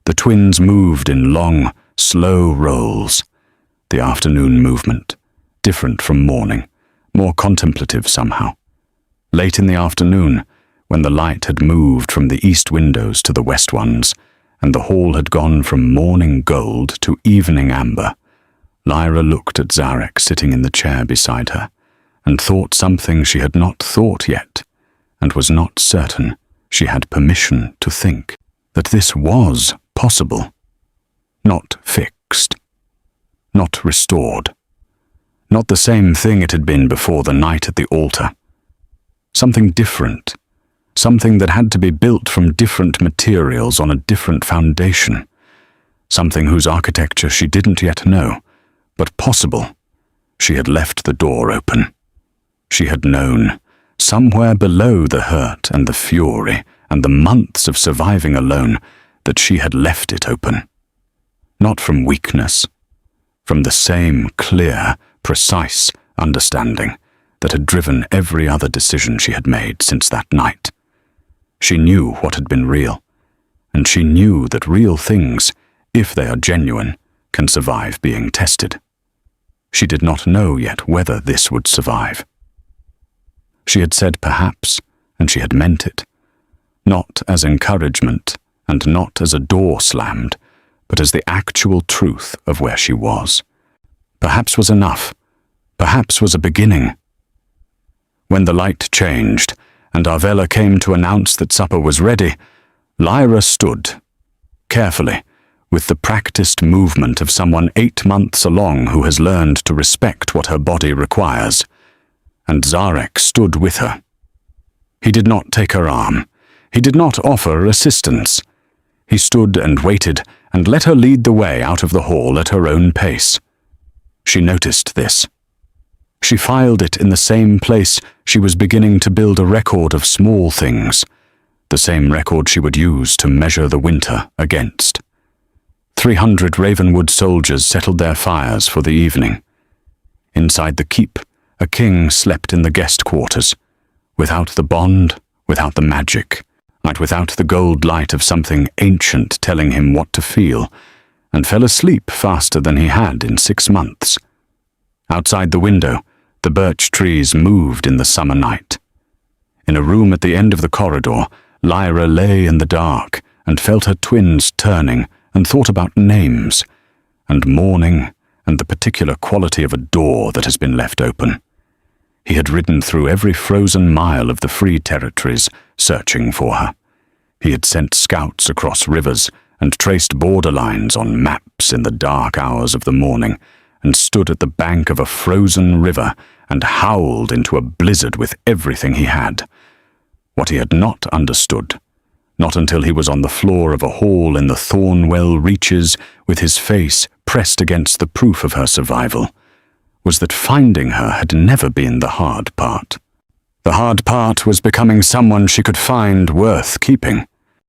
The twins moved in long, slow rolls. The afternoon movement, different from morning, more contemplative somehow. Late in the afternoon, when the light had moved from the east windows to the west ones, and the hall had gone from morning gold to evening amber, Lyra looked at Zaric sitting in the chair beside her, and thought something she had not thought yet, and was not certain she had permission to think, that this was possible, not fixed, not restored, not the same thing it had been before the night at the altar. Something different, something that had to be built from different materials on a different foundation, something whose architecture she didn't yet know, but possible. She had left the door open. She had known, somewhere below the hurt and the fury and the months of surviving alone, that she had left it open. Not from weakness, from the same clear, precise understanding that had driven every other decision she had made since that night. She knew what had been real, and she knew that real things, if they are genuine, can survive being tested. She did not know yet whether this would survive. She had said perhaps, and she had meant it, not as encouragement and not as a door slammed, but as the actual truth of where she was. Perhaps was enough. Perhaps was a beginning. When the light changed, and Arvella came to announce that supper was ready, Lyra stood, carefully, with the practiced movement of someone 8 months along who has learned to respect what her body requires, and Zaric stood with her. He did not take her arm. He did not offer assistance. He stood and waited and let her lead the way out of the hall at her own pace. She noticed this. She filed it in the same place she was beginning to build a record of small things, the same record she would use to measure the winter against. 300 Ravenwood soldiers settled their fires for the evening. Inside the keep, a king slept in the guest quarters, without the bond, without the magic, and without the gold light of something ancient telling him what to feel, and fell asleep faster than he had in 6 months. Outside the window, the birch trees moved in the summer night. In a room at the end of the corridor, Lyra lay in the dark and felt her twins turning and thought about names, and mourning, and the particular quality of a door that has been left open. He had ridden through every frozen mile of the free territories, searching for her. He had sent scouts across rivers and traced borderlines on maps in the dark hours of the morning, and stood at the bank of a frozen river and howled into a blizzard with everything he had. What he had not understood, not until he was on the floor of a hall in the Thornwell reaches with his face pressed against the proof of her survival, was that finding her had never been the hard part. The hard part was becoming someone she could find worth keeping.